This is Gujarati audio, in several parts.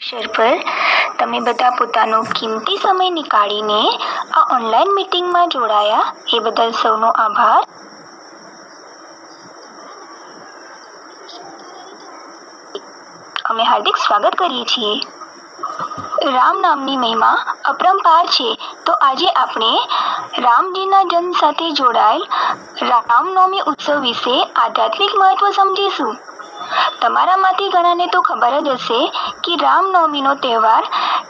અક્ષર પર તમે બધા પોતાનો કિંમતી સમય નીકાળીને આ ઓનલાઈન મીટિંગમાં જોડાયા એ બદલ સૌનો આભાર. અમે હાર્દિક સ્વાગત કરીએ છીએ. રામ નામની મહિમા અપરંપાર છે, તો આજે આપણે રામજીના જન્મ સાથે જોડાયેલ રામનવમી ઉત્સવ વિશે આધ્યાત્મિક મહત્વ સમજીશું. તમારામાંથી ઘણાને તો ખબર જ હશે કે રામનવમીનો તહેવાર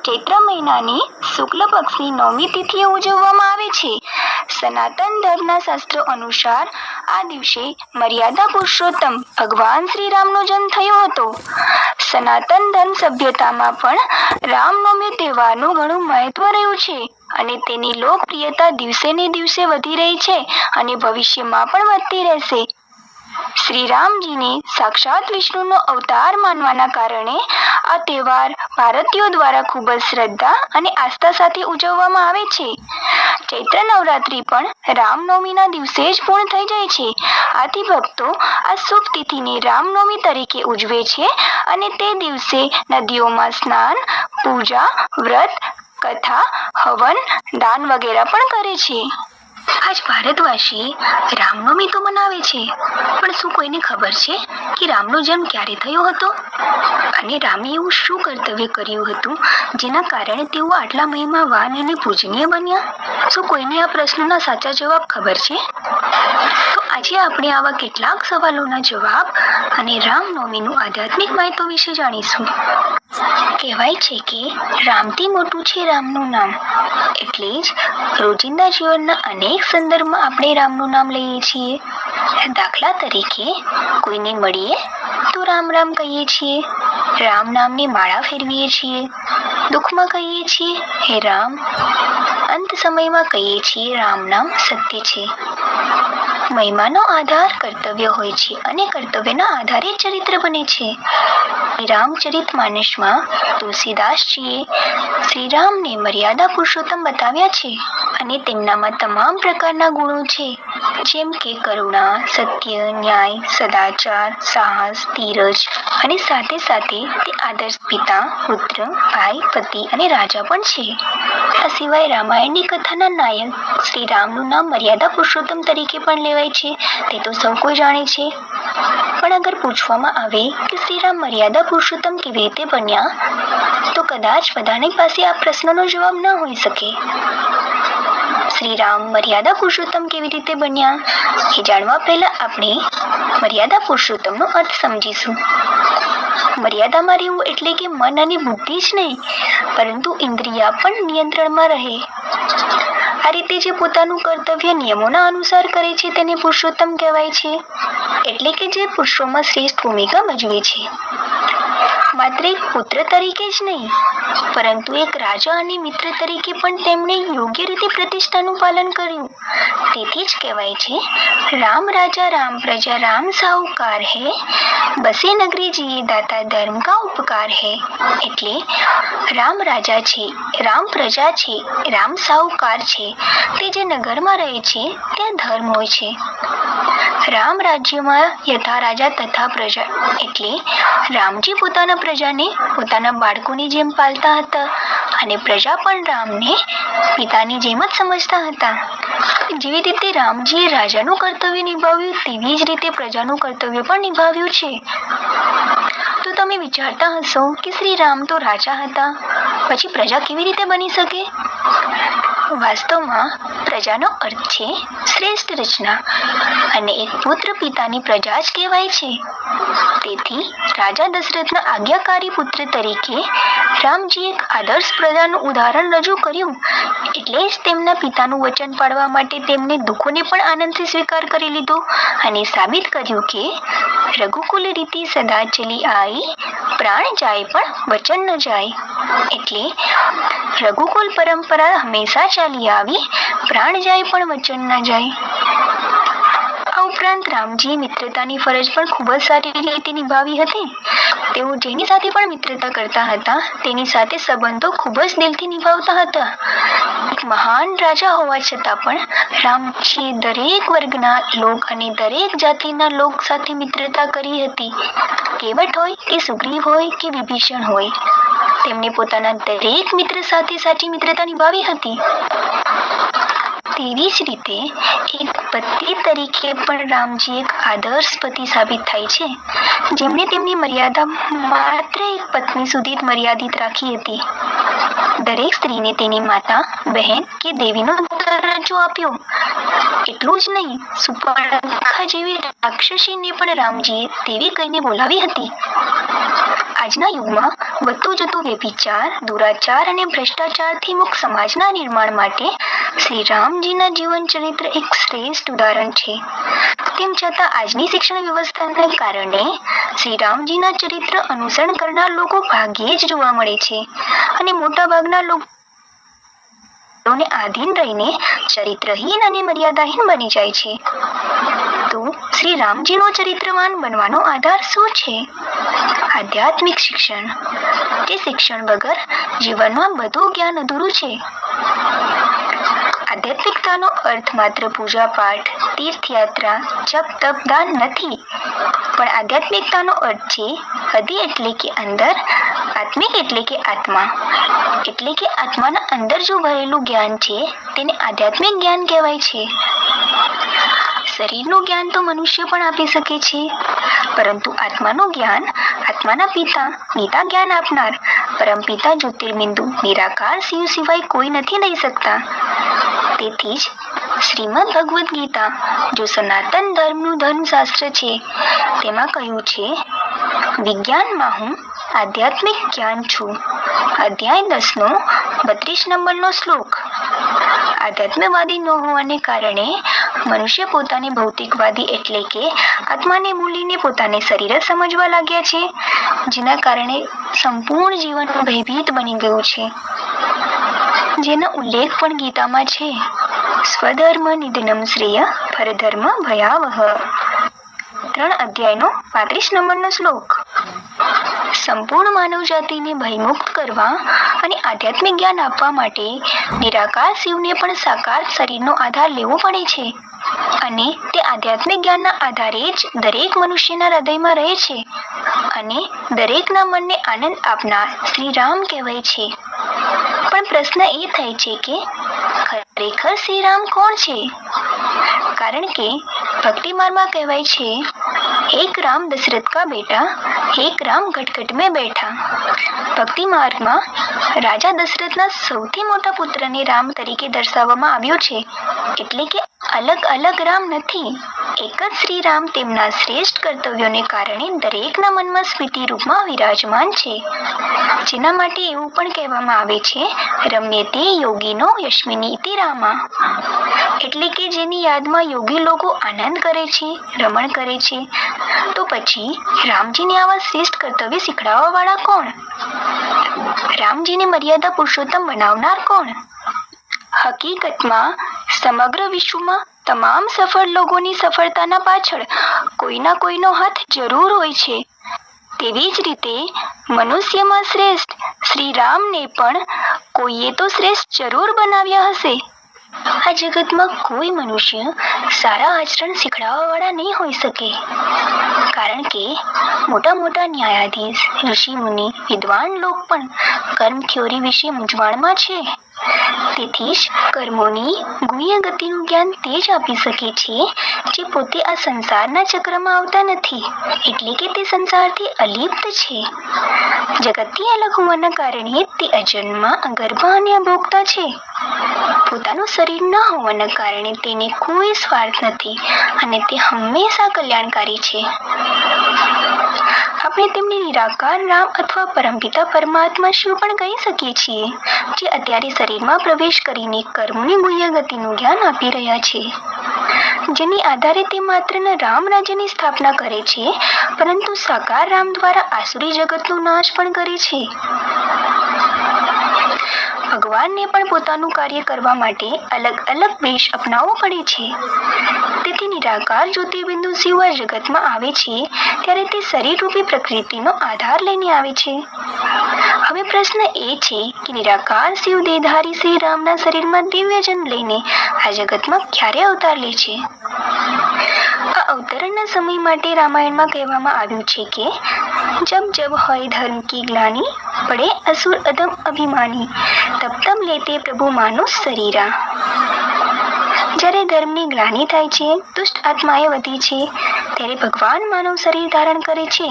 ચૈત્ર મહિનાની શુક્લ પક્ષની નવમી તિથિએ ઉજવવામાં આવે છે. સનાતન ધર્મના શાસ્ત્રો અનુસાર આ દિવસે મર્યાદા પુરુષોત્તમ ભગવાન શ્રી રામનો જન્મ થયો હતો. સનાતન ધર્મ સભ્યતામાં પણ રામનવમી તહેવારનું ઘણું મહત્વ રહ્યું છે અને તેની લોકપ્રિયતા દિવસે ને દિવસે વધી રહી છે અને ભવિષ્યમાં પણ વધતી રહેશે. શ્રી રામજીને સાક્ષાત વિષ્ણુનો અવતાર માનવાના કારણે આ તહેવાર ભારતીયો દ્વારા ખૂબ જ શ્રદ્ધા અને આસ્થા સાથે ઉજવવામાં આવે છે. ચૈત્ર નવરાત્રિ પણ રામનવમીના દિવસે જ પૂર્ણ થઈ જાય છે. આથી ભક્તો આ શુભ તિથિને રામનવમી તરીકે ઉજવે છે અને તે દિવસે નદીઓમાં સ્નાન, પૂજા, વ્રત, કથા, હવન, દાન વગેરે પણ કરે છે. આજ ભારતવાસી રામનવમી તો મનાવે છે, પણ શું કોઈને ખબર છે કે રામનો જન્મ ક્યારે થયો હતો અને રામે એવું શું કર્તવ્ય કર્યું હતું જેના કારણે તેઓ આટલા મહિમાવાન અને પૂજનીય બન્યા? શું કોઈને આ પ્રશ્નના સાચા જવાબ ખબર છે? તો આજે આપણે આવા કેટલાક સવાલોના જવાબ અને રામનવમીનું આધ્યાત્મિક મહત્વ વિશે જાણીશું. કહેવાય છે કે રામથી મોટું છે રામનું નામ, એટલે જ રોજિંદા જીવનના અનેક સંદર્ભમાં આપણે રામનું નામ લઈએ છીએ. દાખલા તરીકે કોઈને મળીએ તો રામ રામ કહીએ છીએ, રામ નામની માળા ફેરવીએ છીએ, દુઃખમાં કહીએ છીએ હે રામ, અંત સમયમાં કહીએ છીએ રામ નામ સત્ય છે. મહિમાનો આધાર કર્તવ્ય હોય છે અને કર્તવ્યના આધારે ચરિત્ર બને છે. રામચરિત માનસમાં તુલસીદાસજીએ શ્રી રામને મર્યાદા પુરુષોત્તમ બતાવ્યા છે અને તેમનામાં તમામ પ્રકારના ગુણો છે, જેમ કે કરુણા, સત્ય, ન્યાય, સદાચાર, સાહસ, ધીરજ અને સાથે સાથે તે આદર્શ પિતા, પુત્ર, ભાઈ, પતિ અને રાજા પણ છે. આ સિવાય રામાયણની કથાના નાયક શ્રી રામનું નામ મર્યાદા પુરુષોત્તમ તરીકે પણ લેવાય છે, તે તો સૌ કોઈ જાણે છે. પણ અગર પૂછવામાં આવે કે શ્રી રામ મર્યાદા પુરુષોત્તમ કેવી રીતે બન્યા, તો કદાચ બધાની પાસે આ પ્રશ્નનો જવાબ ન હોઈ શકે. શ્રી રામ મર્યાદા પુરુષોત્તમ કેવી રીતે બન્યા એ જાણવા પહેલા આપણે મર્યાદા પુરુષોત્તમનો અર્થ સમજીશું. મર્યાદામાં રહેવું એટલે કે મન અને બુદ્ધિ જ નહીં, પરંતુ ઇન્દ્રિયા પણ નિયંત્રણમાં રહે. આ રીતે જે પોતાનું કર્તવ્ય નિયમોના અનુસાર કરે છે તેને પુરુષોત્તમ કહેવાય છે, એટલે કે જે પુરુષોમાં શ્રેષ્ઠ ભૂમિકા ભજવે છે. માત્ર એક પુત્ર તરીકે જ નહીં, પરંતુ એક રાજા અને મિત્ર તરીકે પણ તેમણે યોગ્ય રીતે પ્રતિષ્ઠાનું પાલન કર્યું. તેથી જ કહેવાય છે રામ રાજા રામ પ્રજા રામ સાહુકાર હે, બસે નગરી જીએ દાતા ધર્મ કા ઉપકાર હે. એટલે રામ રાજા છે, રામ પ્રજા છે, રામ સાહુકાર છે. તે જે નગરમાં રહે છે ત્યાં ધર્મ હોય છે. રામ રાજ્યમાં યથા રાજા તથા પ્રજા, એટલે રામજી પોતાના પ્રજાને પોતાના બાળકોની જેમ પાલતા હતા અને પ્રજા પણ રામને પિતાની જેમ જ સમજતા હતા. જેવી રીતે રામજીએ રાજાનું કર્તવ્ય નિભાવ્યું, તેવી જ રીતે પ્રજાનું કર્તવ્ય પણ નિભાવ્યું છે. તો તમે વિચારતા હશો કે શ્રી રામ તો રાજા હતા, પછી પ્રજા કેવી રીતે બની શકે? વાસ્તવમાં પ્રજાનો અર્થ છે શ્રેષ્ઠ રચના, અને એક પુત્ર પિતાની પ્રજા જ કહેવાય છે. તેથી રાજા દશરથના આજ્ઞાકારી પુત્ર તરીકે રામજીએ એક આદર્શ પ્રજાનું ઉદાહરણ રજૂ કર્યું, એટલે જ તેમના પિતાનું વચન પાળવા માટે તેમને દુઃખોને પણ આનંદથી સ્વીકાર કરી લીધો અને સાબિત કર્યું કે રઘુકુલ રીતિ સદા ચલી આઈ, પ્રાણ જાય પણ વચન ન જાય. એટલે રઘુકુલ પરંપરા હંમેશા ચાલી આવી, પ્રાણ જાય પણ વચન ન જાય. આ ઉપરાંત રામજીએ મિત્રતાની ફરજ પણ ખૂબ જ સારી રીતે નિભાવી હતી. તેઓ જેની સાથે પણ મિત્રતા કરતા હતા તેની સાથે સંબંધો ખૂબ જ દિલથી નિભાવતા હતા. એક મહાન રાજા હોવા છતાં પણ રામજીએ દરેક વર્ગના લોક અને દરેક જાતિના લોક સાથે મિત્રતા કરી હતી. કેવટ હોય કે સુગ્રીવ હોય કે વિભીષણ હોય, તેમણે પોતાના દરેક મિત્ર સાથે સાચી મિત્રતા નિભાવી હતી. તેવી જ રીતે એક પતિ તરીકે પણ રામજી એક આદર્શ પતિ સાબિત થાય છે, જેમણે તેમની મર્યાદા માત્ર એક પત્ની સુધી જ મર્યાદિત રાખી હતી. દરેક સ્ત્રીને તેની માતા, બહેન કે દેવીનો દરજ્જો આપ્યો. એટલું જ નહીં, સુપર્ણખા જેવી રાક્ષસીને પણ રામજીએ દેવી કહીને બોલાવી હતી. આજના યુગમાં વધતું જતું વ્યભિચાર, દુરાચાર અને ભ્રષ્ટાચારથી મુક્ત સમાજના નિર્માણ માટે શ્રી રામજીના જીવન ચરિત્ર એક શ્રેષ્ઠ ઉદાહરણ છે. તેમ છતાં આજની શિક્ષણ વ્યવસ્થાના કારણે શ્રી રામજીના ચરિત્ર અનુસરણ કરનાર લોકો ભાગ્યે જ જોવા મળે છે અને મોટાભાગના લોકોને આધીન રહીને ચરિત્રહીન અને મર્યાદાહીન બની જાય છે. તો શ્રી રામજીનો ચરિત્રવાન બનવાનો આધાર શું છે? આધ્યાત્મિક શિક્ષણ. તે શિક્ષણ વગર જીવનમાં બધું જ્ઞાન અધૂરું છે. આધ્યાત્મિકતાનો અર્થ માત્ર પૂજા પાઠ, તીર્થયાત્રા, જપ તપ દાન નથી, પણ આધ્યાત્મિકતાનો અર્થ છે હૃદય એટલે કે અંદર, આત્મિક એટલે કે આત્મા. એટલે કે આત્માના અંદર જો ભરેલું જ્ઞાન છે તેને આધ્યાત્મિક જ્ઞાન કહેવાય છે. શરીરનું જ્ઞાન તો મનુષ્ય પણ આપી શકે છે, પરંતુ આત્માનું જ્ઞાન આત્માના પિતા જ્ઞાન આપનાર પરમપિતા જ્યોતિર્બિંદુ નિરાકાર શિવ સિવાય કોઈ નથી દઈ શકતા. તેથી જ શ્રીમદ ભગવદ્ ગીતા, જો સનાતન ધર્મનું ધર્મશાસ્ત્ર છે, તેમાં કહ્યું છે, વિજ્ઞાનમાં હું આધ્યાત્મિક જ્ઞાન છું. અધ્યાય 10 નંબરનો શ્લોક. આધ્યાત્મવાદી ન હોવાને કારણે મનુષ્ય પોતાને ભૌતિકવાદી એટલે કે આત્માને ભૂલીને પોતાને શરીર જ સમજવા લાગ્યા છે, જેના કારણે સંપૂર્ણ જીવન ભયભીત બની ગયું છે. જેનો ઉલ્લેખ પણ ગીતામાં છે, સ્વધર્મ નિધનમ શ્રેય પરધર્મ ભયાવહ. 3 અધ્યાયનો 35 નંબરનો શ્લોક. સંપૂર્ણ માનવ જાતિને ભયમુક્ત કરવા અને આધ્યાત્મિક જ્ઞાન આપવા માટે નિરાકાર શિવને પણ સાકાર શરીરનો આધાર લેવો પડે છે, અને તે આધ્યાત્મિક જ્ઞાનના આધારે જ દરેક મનુષ્યના હૃદયમાં રહે છે અને દરેકના મનને આનંદ આપનાર શ્રી રામ કહેવાય છે. પણ પ્રશ્ન એ થાય છે કે ખરેખર શ્રી રામ કોણ છે? કારણ કે ભક્તિ માર્ગમાં કહેવાય છે, એક રામ દશરથ કા બેટા, એક રામ ઘટઘટ में बैठा. ભક્તિ માર્ગમાં રાજા દશરથના સૌથી મોટા પુત્રને રામ તરીકે દર્શાવવામાં આવ્યો છે. એટલે કે અલગ અલગ રામ નથી, એક જ શ્રી રામ તેમના શ્રેષ્ઠ કર્તવ્યોને કારણે દરેકના મનમાં સ્મૃતિ રૂપમાં વિરાજમાન છે. જેના માટે એવું પણ કહેવામાં આવે છે, રમ્યતે યોગીનો યસ્મિની ઇતિ રામા. એટલે કે જેની યાદમાં યોગી લોકો આનંદ કરે છે, રમણ કરે છે. તો પછી રામજીને આવા શ્રેષ્ઠ કર્તવ્ય શીખડાવવા વાળા કોણ? રામજીને મર્યાદા પુરુષોત્તમ બનાવનાર કોણ? હકીકતમાં સમગ્ર વિશ્વમાં તમામ સફળ લોકોની સફળતાના પાછળ કોઈના કોઈનો હાથ જરૂર હોય છે. તેવી જ રીતે મનુષ્યમાં શ્રેષ્ઠ શ્રી રામને પણ કોઈએ તો શ્રેષ્ઠ જરૂર બનાવ્યા હશે. આ જગતમાં કોઈ મનુષ્ય સારા આચરણ શીખડાવવા વાળા નહીં હોઈ શકે, કારણ કે મોટા મોટા ન્યાયાધીશ, ઋષિ મુનિ, વિદ્વાન લોક પણ કર્મ થિયોરી વિશે મૂંઝવણમાં છે. તેથી જ કર્મોની ગુહ્ય ગતિનું જ્ઞાન તે જ આપી શકે છે જે પોતે આ સંસારના ચક્રમાં આવતા નથી, એટલે કે તે સંસારથી અલિપ્ત છે. જગતથી અલગ હોવાના કારણે તે અજન્મા, અગર્ભા અને અભોક્તા છે. પોતાનું શરીર ન હોવાના કારણે તેને કોઈ સ્વાર્થ નથી અને તે હંમેશા કલ્યાણકારી છે. આપણે તેમને નિરાકાર રામ અથવા પરમપિતા પરમાત્મા શિવ પણ કહી શકીએ છીએ, જે અત્યારે શરીરમાં પ્રવેશ કરીને કર્મની ગુહ્ય ગતિનું જ્ઞાન આપી રહ્યા છે, જેની આધારે તે માત્ર રામ રાજ્યની સ્થાપના કરે છે, પરંતુ સાકાર રામ દ્વારા આસુરી જગતનો નાશ પણ કરે છે. ભગવાનને પણ પોતાનું કાર્ય કરવા માટે અલગ અલગ વેશ અપનાવવો પડે છે. તેથી નિરાકાર જ્યોતિર્બિંદુ શિવ આ જગતમાં આવે છે ત્યારે તે શરીરરૂપી પ્રકૃતિનો આધાર લઈને આવે છે. હવે પ્રશ્ન એ છે કે નિરાકાર શિવ દેહધારી શ્રી રામના શરીરમાં દિવ્ય જન્મ લઈને આ જગતમાં ક્યારે અવતાર લે છે? આ અવતરણના સમય માટે રામાયણમાં કહેવામાં આવ્યું છે કે जब जब હોય ધર્મ કી ગ્લાની પડે અસુર અધમ અભિમાની તબ તબ લેતે પ્રભુ માનુષ શરીરા. જ્યારે ધર્મની ગ્લાનિ થાય છે, દુષ્ટ આત્માએ વધી છે, ત્યારે ભગવાન માનવ શરીર ધારણ કરે છે.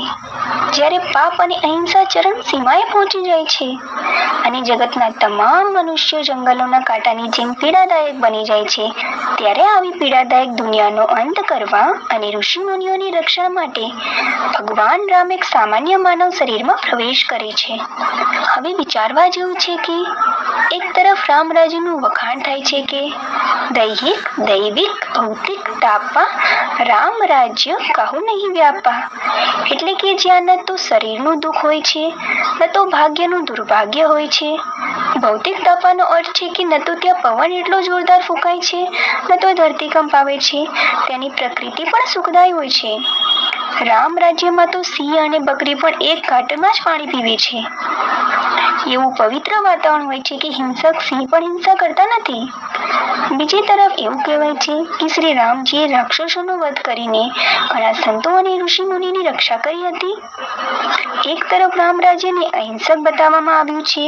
જ્યારે પાપ અને અહિંસા ચરણ સીમાએ પહોંચી જાય છે અને જગતના તમામ મનુષ્યો જંગલોના કાંટાની જેમ પીડાદાયક બની જાય છે, ત્યારે આવી પીડાદાયક દુનિયાનો અંત કરવા અને ઋષિ મુનિઓની રક્ષણ માટે ભગવાન રામ એક સામાન્ય માનવ શરીરમાં પ્રવેશ કરે છે. હવે વિચારવા જેવું છે કે એક તરફ રામ રાજ્યનું વખાણ થાય છે કે દૈહિક દૈવિક ભૌતિક તાપા રામ રાજ્ય કહું નહીં વ્યાપા. એટલે કે જ્યાં ન તો શરીરનું દુઃખ હોય છે, ન તો ભાગ્યનું દુર્ભાગ્ય હોય છે. ભૌતિક તાપાનો અર્થ છે કે ન તો ત્યાં પવન એટલો જોરદાર ફૂંકાય છે, ન તો ધરતીકંપ આવે છે. ત્યાંની પ્રકૃતિ પણ સુખદાયી હોય છે. રામ રાજ્યમાં તો સિંહ અને બકરી પણ એક ઘાટમાં જ પાણી પીવે છે. એવું પવિત્ર વાતાવરણ હોય છે કે હિંસક સિંહ પણ હિંસા કરતા નથી. બીજી તરફ એવું કહેવાય છે કે શ્રી રામજીએ રાક્ષસોનો વધ કરીને ઘણા સંતો અને ઋષિ મુનિની રક્ષા કરી હતી. એક તરફ રામ રાજ્યને અહિંસક બતાવવામાં આવ્યું છે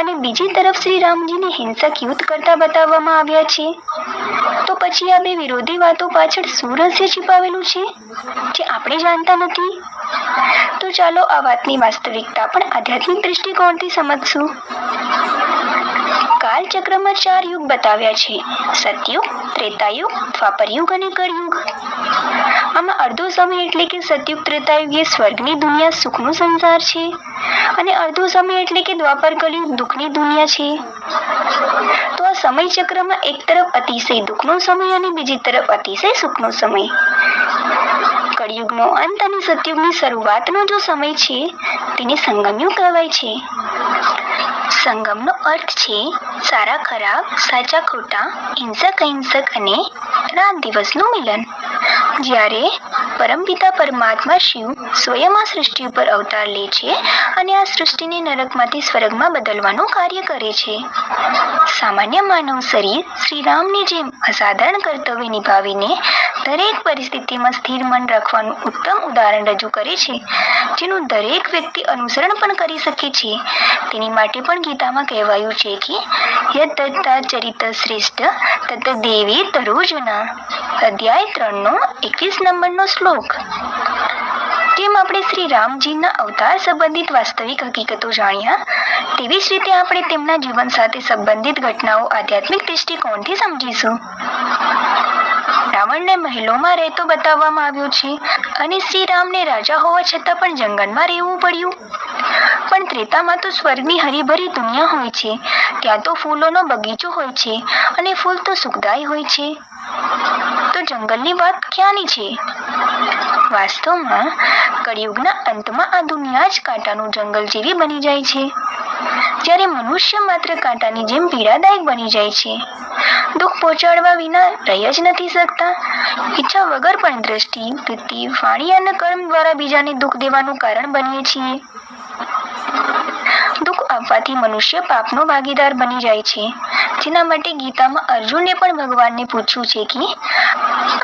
અને બીજી તરફ શ્રી રામજીને હિંસક યુદ્ધ કરતા બતાવવામાં આવ્યા છે. તો પછી આ બે વિરોધી વાતો પાછળ શું રહસ્ય छिपाવેલું છે જે આપણે જાણતા નથી? તો ચાલો આ વાતની વાસ્તવિકતા પણ આધ્યાત્મિક દૃષ્ટિકોણથી સમજશું. કાલચક્રમાં 4 યુગ બતાવ્યા છે: સતયુગ, ત્રેતાયુગ, દ્વાપરયુગ અને કળયુગ. આમાં અડધો સમય એટલે કે સતયુગ ત્રેતાયુગ એ સ્વર્ગની દુનિયા સુખનો સંસાર છે અને અડધો સમય એટલે કે દ્વાપર કળયુગ દુઃખની દુનિયા છે. તો આ સમય ચક્રમાં એક તરફ અતિશય દુઃખનો સમય અને બીજી તરફ અતિશય સુખનો સમય. કળયુગનો અંત અને સતયુગની શરૂઆતનો જો સમય છે તેને સંગમયુગ કહેવાય છે. સંગમનો અર્થ છે સારા ખરાબ, સાચા ખોટા, હિંસક અહિંસક અને રાત દિવસનું મિલન. જ્યારે પરમપિતા પરમાત્મા શિવ સ્વયં આ સૃષ્ટિ ઉપર અવતાર લે છે અને આ સૃષ્ટિને નરકમાંથી સ્વર્ગમાં બદલવાનું કાર્ય કરે છે. સામાન્ય માનવ શરીર શ્રી રામની જેમ અસાધારણ કર્તવ્ય નિભાવીને દરેક પરિસ્થિતિમાં સ્થિર મન રાખવાનું ઉત્તમ ઉદાહરણ રજૂ કરે છે, જેનું દરેક વ્યક્તિ અનુસરણ પણ કરી શકે છે. તેની માટે પણ ગીતામાં કહેવાયું છે કે યદ ચરિત શ્રેષ્ઠ તત દેવી તરોજના. અધ્યાય 3:21 નંબરનો શ્લોક. જેમ આપણે શ્રી રામજીના અવતાર સંબંધિત વાસ્તવિક હકીકતો જાણ્યા, તેવી જ રીતે આપણે તેમના જીવન સાથે સંબંધિત ઘટનાઓ આધ્યાત્મિક દૃષ્ટિકોણથી સમજીશું. રાવણને મહેલોમાં રહેતો બતાવવામાં આવ્યો છે અને શ્રી રામને રાજા હોવા છતાં પણ જંગલમાં રહેવું પડ્યું. પણ ત્રેતામાં તો સ્વર્ગની હરીભરી દુનિયા હોય છે. ત્યાં તો ફૂલોનો બગીચો હોય છે અને ફૂલ તો સુખદાયી હોય છે. તો જંગલની વાત ક્યાંની છે? વાસ્તવમાં કળિયુગના અંતમાં આ દુનિયા જ કાંટાનું જંગલ જેવી બની જાય છે. જ્યારે મનુષ્ય માત્ર કાંટાની જેમ પીડાદાયક બની જાય છે. દુઃખ પહોંચાડવા વિના રહી જ નથી શકતા. ઈચ્છા વગર પણ દ્રષ્ટિ, વૃત્તિ, વાણી અને કર્મ દ્વારા બીજાને દુઃખ દેવાનું કારણ બનીએ છીએ. દુઃખ આપવાથી મનુષ્ય પાપનો ભાગીદાર બની જાય છે. જેના માટે ગીતામાં અર્જુને પણ ભગવાનને પૂછ્યું છે કે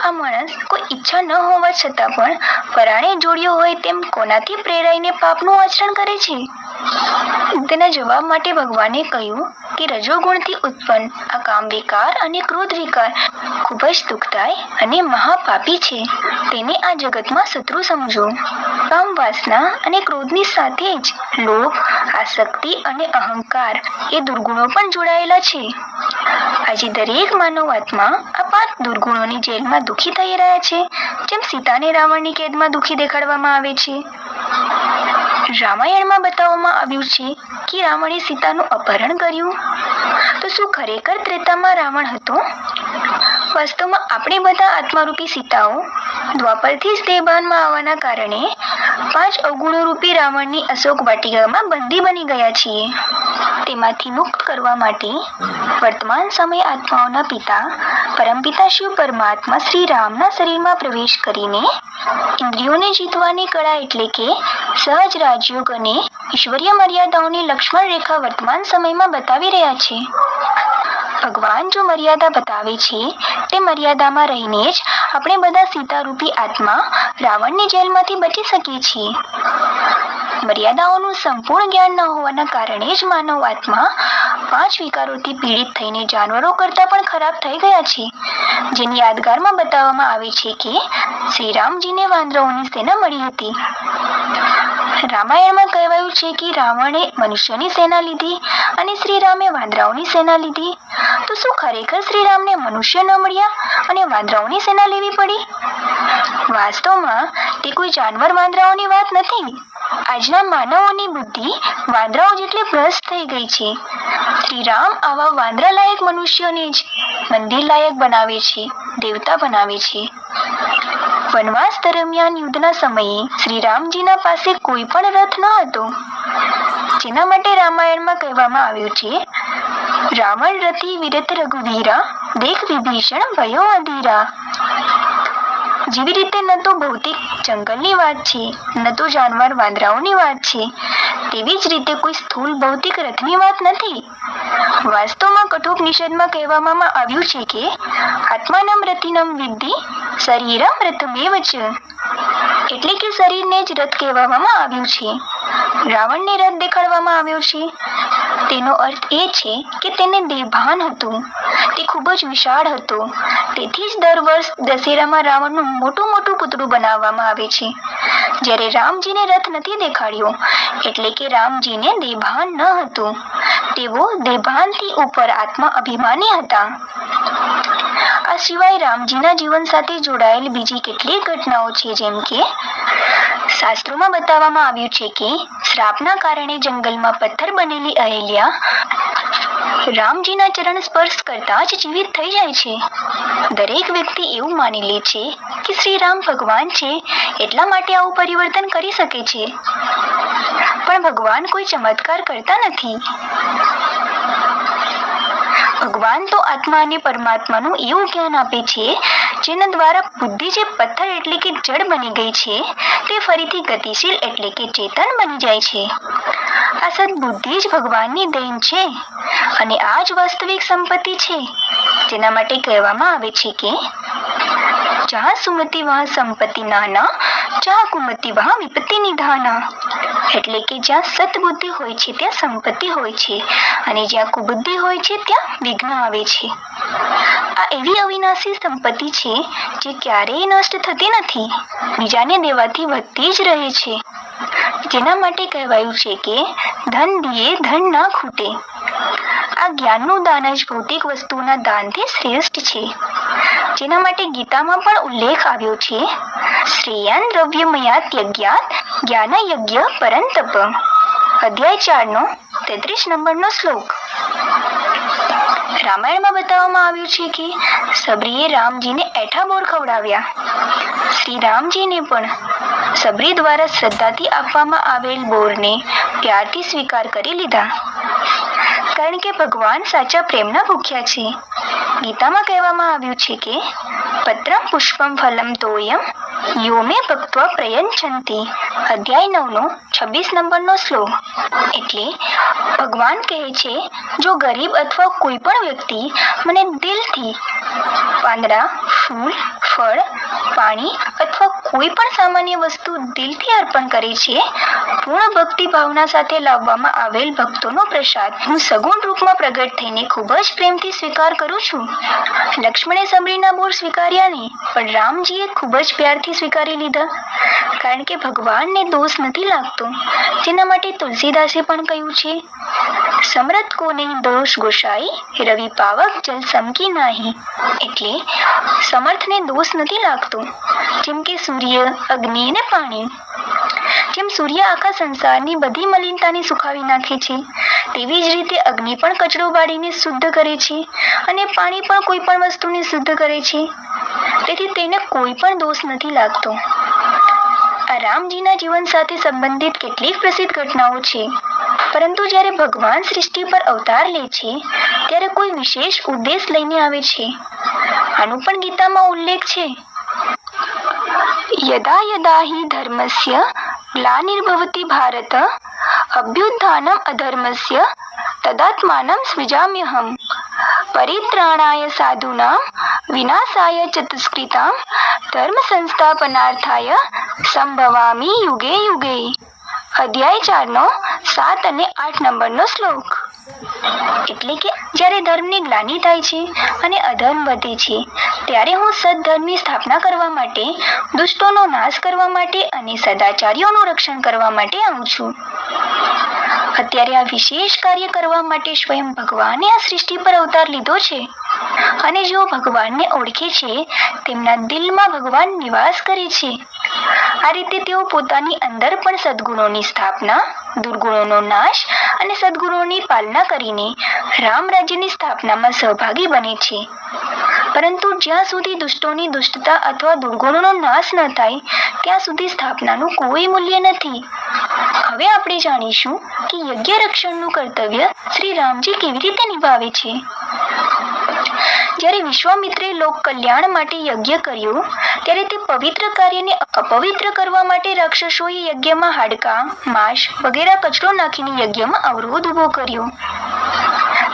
આ માણસ કોઈ ઈચ્છા ન હોવા છતાં પણ પરાણે જોડ્યો હોય તેમ કોનાથી પ્રેરાઈને પાપનું આચરણ કરે છે? તેના જવાબ માટે ભગવાને કહ્યું કે રજોગુણથી ઉત્પન્ન આ કામ વિકાર અને ક્રોધ વિકાર ખૂબ જ દુઃખદાય અને મહાપાપી છે. તેને આ જગતમાં શત્રુ સમજો. કામ વાસના અને ક્રોધની સાથે જ લોભ, આસક્તિ અને અહંકાર એ દુર્ગુણો પણ જોડાયેલા છે. આજે દરેક માનવ આત્મા આ 5 દુર્ગુણોની જેલમાં દુઃખી થઈ રહ્યા છે, જેમ સીતાને રાવણની કેદમાં દુઃખી દેખાડવામાં આવે છે. રામાયણમાં બતાવવામાં આવ્યું છે કે રાવણે સીતાનું અપહરણ કર્યું. તો શું ખરેખર ત્રેતામાં રાવણ હતો? વાસ્તવમાં આપણે બધા આત્મારૂપી સીતાઓ દ્વાપરથી જ દેહભાનમાં આવવાના કારણે પાંચ અવગુણો રૂપી રાવણની અશોક વાટિકામાં બંદી બની ગયા છીએ. તેમાંથી મુક્ત કરવા માટે વર્તમાન સમય આત્માઓના પિતા પરમપિતા શિવ પરમાત્મા શ્રી રામના શરીરમાં પ્રવેશ કરીને ઇન્દ્રિયોને જીતવાની કળા એટલે કે સહજ રાજયોગ અને ઈશ્વરીય મર્યાદાઓની લક્ષ્મણ રેખા વર્તમાન સમયમાં બતાવી રહ્યા છે. ભગવાન જો મર્યાદા બતાવે છે તે મર્યાદામાં રહીને જ આપણે બધા સીતારૂપી આત્મા રાવણની જેલમાંથી બચી શકીએ છીએ. મર્યાદાઓનું સંપૂર્ણ જ્ઞાન ન હોવાના કારણે જ માનવ આત્મા પાંચ વિકારોથી પીડિત થઈને જાનવરો કરતાં પણ ખરાબ થઈ ગયા છે. જેની યાદગારમાં બતાવવામાં આવે છે કે શ્રી રામજીને વાંદરાઓની સેના મળી હતી. રામાયણમાં કહેવાયું છે કે રાવણે મનુષ્યની સેના લીધી અને શ્રી રામે વાંદરાઓની સેના લીધી. તો શું ખરેખર શ્રી રામને મનુષ્ય ન મળ્યા અને વાંદરાઓની સેના લેવી પડી? વાસ્તવમાં તે કોઈ જાનવર વાંદરાઓની વાત નથી. આજના માનવોની બુદ્ધિ વાંદરાઓ જેટલી ભ્રષ્ટ થઈ ગઈ છે. શ્રી રામ આવા વાંદરા લાયક મનુષ્યોને જ મંદિર લાયક બનાવે છે, દેવતા બનાવે છે. વનવાસ દરમિયાન યુદ્ધના સમયે શ્રી રામજીના પાસે કોઈ પણ રથ ન હતો, જેના માટે રામાયણમાં કહેવામાં આવ્યું છે, રાવણ રથી વિરત રઘુવીરા, દેખ વિભીષણ ભયો અધીરા. જેવી રીતે ન તો ભૌતિક જંગલની વાત છે, ન તો જાનવર વાંદરાઓની વાત છે, તેવી જ રીતે કોઈ સ્થૂળ ભૌતિક રથની વાત નથી. વાસ્તવમાં કઠોપનિષદમાં કહેવામાં આવ્યું છે કે આત્માનમ રથિનમ વિદ્ધિ શરીરમ રથમેવ ચ, એટલે કે શરીરને જ રથ કહેવામાં આવ્યું છે. રાવણને રથ દેખાડવામાં આવ્યો છે. તેનો અર્થ એ છે કે તેને દેહભાન હતું. તે ખૂબ જ વિશાળ હતો. તેથી જ દર વર્ષ દશેરામાં રાવણનું મોટું મોટું પૂતળું બનાવવામાં આવે છે. જ્યારે રામજીને રથ નથી દેખાડ્યો, એટલે કે રામજીને દેહભાન ન હતું. તેઓ દેહભાનથી ઉપર આત્મા અભિમાની હતા. આ સિવાય રામજીના જીવન સાથે જોડાયેલ બીજી કેટલીક ઘટનાઓ છે, જેમ કે શાસ્ત્રોમાં બતાવવામાં આવ્યું છે કે શ્રાપના કારણે જંગલમાં પથ્થર બનેલી અહેલ્યા રામજીના ચરણ સ્પર્શ કરતા જ જીવિત થઈ જાય છે. દરેક વ્યક્તિ એવું માની લે છે કે શ્રી રામ ભગવાન છે, એટલા માટે આવું પરિવર્તન કરી શકે છે. પણ ભગવાન કોઈ ચમત્કાર કરતા નથી. ભગવાન તો આત્મા અને પરમાત્માનું એવું જ્ઞાન આપે છે, જેના દ્વારા બુદ્ધિ જે પથ્થર એટલે કે જડ બની ગઈ છે, તે ફરીથી ગતિશીલ એટલે કે ચેતન બની જાય છે. આ સદબુદ્ધિ જ ભગવાનની દેન છે અને આ જ વાસ્તવિક સંપત્તિ છે, જેના માટે કહેવામાં આવે છે કે જहाँ સુમતિ વહાં સંપત્તિ નાના, જहाँ કુમતિ વહાં વિપત્તિ નિધાના. એટલે કે જ્યાં સદબુદ્ધિ હોય છે ત્યાં સંપત્તિ હોય છે, અને જ્યાં કુબુદ્ધિ હોય છે ત્યાં વિઘ્ન આવે છે. આ એવી અવિનાશી સંપત્તિ છે જે ક્યારેય નષ્ટ થતી નથી, બીજાને દેવાથી વધતી જ રહે છે. જેના માટે કહેવાયું છે કે ધન દિયે ધન ના ખૂટે. આ જ્ઞાનનું દાન જ ભૌતિક વસ્તુના દાનથી શ્રેષ્ઠ છે. જેના માટે ગીતામાં પણ ઉલ્લેખ આવ્યો છે, શ્રેયાન દ્રવ્યમયાત યજ્ઞાત જ્ઞાન યજ્ઞ પરંતપ. અધ્યાય 4 નંબરનો શ્લોક. રામાયણમાં બતાવવામાં આવ્યું છે કે સબરીએ રામજીને એઠા બોર ખવડાવ્યા. શ્રી રામજીને પણ સબરી દ્વારા શ્રદ્ધાથી આપવામાં આવેલ બોરને પ્યારથી સ્વીકાર કરી લીધા, કારણ કે ભગવાન સાચા પ્રેમના ભૂખ્યા છે. ગીતામાં કહેવામાં આવ્યું છે કે પત્રમ પુષ્પમ ફલમ તોયમ યો મે ભક્ત્વા પ્રયચ્છન્તિ. અધ્યાય 9 નંબરનો શ્લોક. એટલે ભગવાન કહે છે, જો ગરીબ અથવા કોઈ પણ વ્યક્તિ મને દિલથી પાંદડા, ફૂલ, ફળ, પાણી અથવા કોઈ પણ સામાન્ય વસ્તુ દિલથી અર્પણ કરે છે, પૂર્ણ ભક્તિ ભાવના સાથે લાવવામાં આવેલ ભક્તોનો પ્રસાદ હું સગુણ રૂપમાં પ્રગટ થઈને ખૂબ જ પ્રેમથી સ્વીકાર કરું છું. લક્ષ્મણે સબરીના બોર સ્વીકાર્યા નહીં, પણ રામજીએ ખૂબ જ પ્યારથી સ્વીકારી લીધા, કારણ કે ભગવાનને દોષ નથી લાગતો. જેના માટે તુલસીદાસે પણ કહ્યું છે, સમરથ કો નહીં દોષ ગોસાઈ, રવિ પાવક જલ સમકી નાહી. એટલે સમર્થને દોષ નથી લાગતો, જેમ કે સૂર્ય, અગ્નિ અને પાણી. જેમ સૂર્ય આખા સંસારની બધી મલિનતાને સુખાવી નાખે છે, તેવી જ રીતે અગ્નિ પણ કચરો બાળીને શુદ્ધ કરે છે, અને પાણી પણ કોઈ પણ વસ્તુને શુદ્ધ કરે છે. તેથી તેને કોઈ પણ દોષ નથી લાગતો. આ રામજીના જીવન સાથે સંબંધિત કેટલીક પ્રસિદ્ધ ઘટનાઓ છે, પરંતુ જ્યારે ભગવાન સૃષ્ટિ પર અવતાર લે છે ત્યારે કોઈ વિશેષ ઉદ્દેશ લઈને આવે છે. આનો પણ ગીતામાં ઉલ્લેખ છે. યદા યદા હિ ધર્મસ્ય ગ્લાનિર્ભવતિ ભારત અભ્યુત્થાનમ અધર્મસ્ય તદાત્માનમ સૃજામ્યહમ પરિત્રાણાય સાધૂનાં વિનાશાય ચ દુષ્કૃતાં ધર્મ સંસ્થાપનાર્થાય સંભવામિ યુગે યુગે. અધ્યાય 4નો 7 અને 8 નંબરનો શ્લોક. એટલે કે જ્યારે ધર્મની ગ્લાનિ થાય છે અને અધર્મ વધે છે ત્યારે હું સદ્ધર્મની સ્થાપના કરવા માટે, દુષ્ટોનો નાશ કરવા માટે અને સદાચારીઓનું રક્ષણ કરવા માટે આવું છું. અત્યારે આ વિશેષ કાર્ય કરવા માટે સ્વયં ભગવાને આ સૃષ્ટિ પર અવતાર લીધો છે. અને જેઓ ભગવાનને ઓળખે છે તેમના દિલમાં ભગવાન નિવાસ કરે છે. આ રીતે તેઓ પોતાની અંદર પણ સદ્ગુણોની સ્થાપના, દુર્ગુણોનો નાશ અને સદ્ગુણોની પાલના કરીને રામ રાજ્યની સ્થાપનામાં સહભાગી બને છે. પરંતુ જ્યાં સુધી દુષ્ટોની દુષ્ટતા અથવા દુર્ગુણોનો નાશ ન થાય ત્યાં સુધી સ્થાપનાનું કોઈ મૂલ્ય નથી. હવે આપણે જાણીશું કે યજ્ઞ રક્ષણનું કર્તવ્ય શ્રી રામજી કેવી રીતે નિભાવે છે. જ્યારે વિશ્વામિત્રે લોક કલ્યાણ માટે યજ્ઞ કર્યો ત્યારે તે પવિત્ર કાર્યને અપવિત્ર કરવા માટે રાક્ષસોએ યજ્ઞમાં હાડકાં, માંસ વગેરે કચરો નાખીને યજ્ઞમાં અવરોધ ઊભો કર્યો.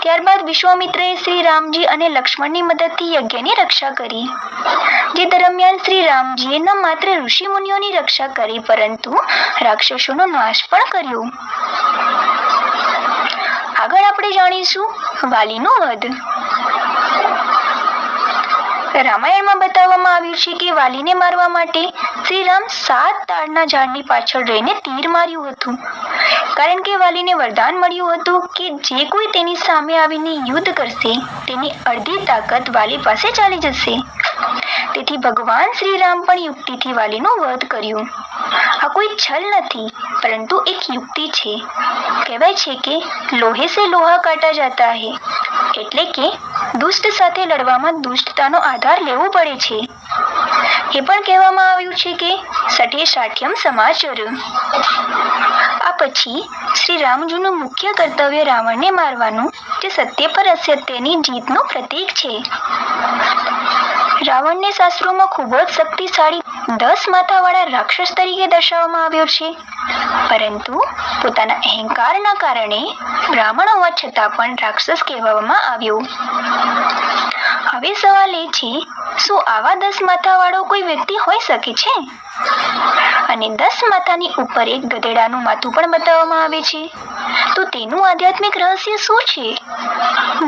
ત્યારબાદ વિશ્વામિત્રએ શ્રી રામજી અને લક્ષ્મણની મદદથી યજ્ઞની રક્ષા કરી. જે દરમિયાન શ્રી રામજીએ ન માત્ર ઋષિ મુનિઓની રક્ષા કરી પરંતુ રાક્ષસોનો નાશ પણ કર્યો. આગળ આપણે જાણીશું વાલીનો વધ. રામાયણમાં બતાવવામાં આવ્યું છે કે વાલીને મારવા માટે શ્રી રામ 7 તાડના ઝાડની પાછળ રહીને તીર માર્યું હતું, કારણ કે વાલીને વરદાન મળ્યું હતું કે જે કોઈ તેની સામે આવીને યુદ્ધ કરશે તેની અડધી તાકાત વાલી પાસે ચાલી જશે. તેથી ભગવાન શ્રી રામ પણ યુક્તિથી વાલીનો વધ કર્યો. આ કોઈ છલ નથી પરંતુ એક યુક્તિ છે. કહેવાય છે કે લોહે સે લોહા કાટા જાતા હૈ, એટલે કે દુષ્ટ સાથે લડવામાં દુષ્ટતાનો આધાર લેવો પડે છે. એ પણ કહેવામાં આવ્યું છે કે સઠે સાઠ્યમ સમાચર. આ પછી શ્રી રામજીનું મુખ્ય કર્તવ્ય રાવણને મારવાનું, જે સત્ય પર અસત્યની જીતનું પ્રતીક છે. રાવણને શાસ્ત્રોમાં ખૂબ જ શક્તિશાળી 10 માથાવાળા રાક્ષસ તરીકે દર્શાવવામાં આવ્યો છે, પરંતુ પોતાના અહંકારના કારણે બ્રાહ્મણ હોવા છતાં પણ રાક્ષસ કહેવામાં આવ્યો. હવે સવાલ એ છે, શું આવા 10 માથાવાળો કોઈ વ્યક્તિ હોઈ શકે છે? અને 10 માથાની ઉપર એક ગધેડાનું માથું પણ બતાવવામાં આવે છે, તો તેનું આધ્યાત્મિક રહસ્ય શું છે?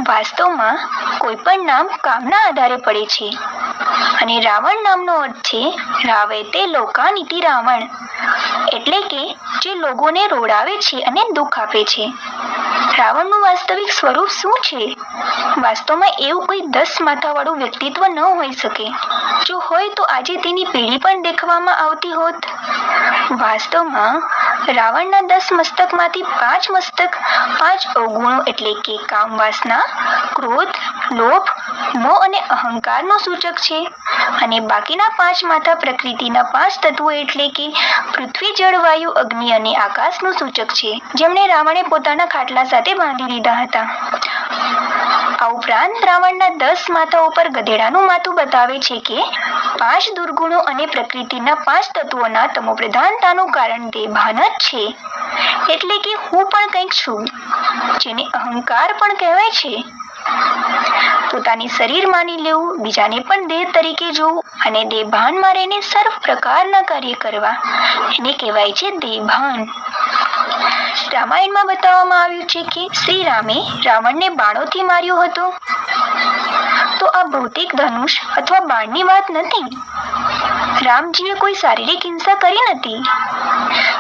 વાસ્તવમાં કોઈ પણ નામ કામના આધારે પડે છે, અને રાવણ નામનો અર્થ છે રાવયતે લોકાનિતિ રાવણ, એટલે કે જે લોકોને રોડાવે છે અને દુઃખ આપે છે. રાવણનું વાસ્તવિક સ્વરૂપ શું છે? વાસ્તવમાં એવું કોઈ 10 માથાવાળું વ્યક્તિત્વ ન હોઈ શકે. જો હોય તો આજે તેની પેઢી પણ દેખવામાં આવતી હોત. વાસ્તવમાં રાવણના 10 મસ્તકમાંથી 5 મસ્તક 5 અવગુણો એટલે કે કામ, વાસના, ક્રોધ, લોભ, મોહ અને અહંકારનો સૂચક છે, અને બાકીના 5 માથા પ્રકૃતિના 5 તત્વો એટલે કે પૃથ્વી, જળ, વાયુ, અગ્નિ અને આકાશનું સૂચક છે, જેમણે રાવણે પોતાના ખાટલા સાથે બાંધી દીધા હતા. આ ઉપરાંત રાવણના 10 માથા ઉપર ગધેડાનું માથું બતાવે છે કે 5 દુર્ગુણો અને પ્રકૃતિના 5 તત્વોના તમોપ્રધાનતાનું કારણ તે ભાન જ છે, એટલે કે હું પણ કંઈક છું, જેને અહંકાર પણ કહેવાય છે. પોતાની શરીર માની લેવું, બીજાને પણ દેહ તરીકે જોવું અને દેહભાનમાં રહીને સર્વ પ્રકારના કાર્ય કરવા, એને કહેવાય છે દેહભાન. રામાયણમાં બતાવવામાં આવ્યું છે કે શ્રી રામે રાવણને બાણોથી માર્યો હતો, તો આ ભૌતિક ધનુષ અથવા બાણની વાત નથી. રામજીએ કોઈ શારીરિક હિંસા કરી નથી.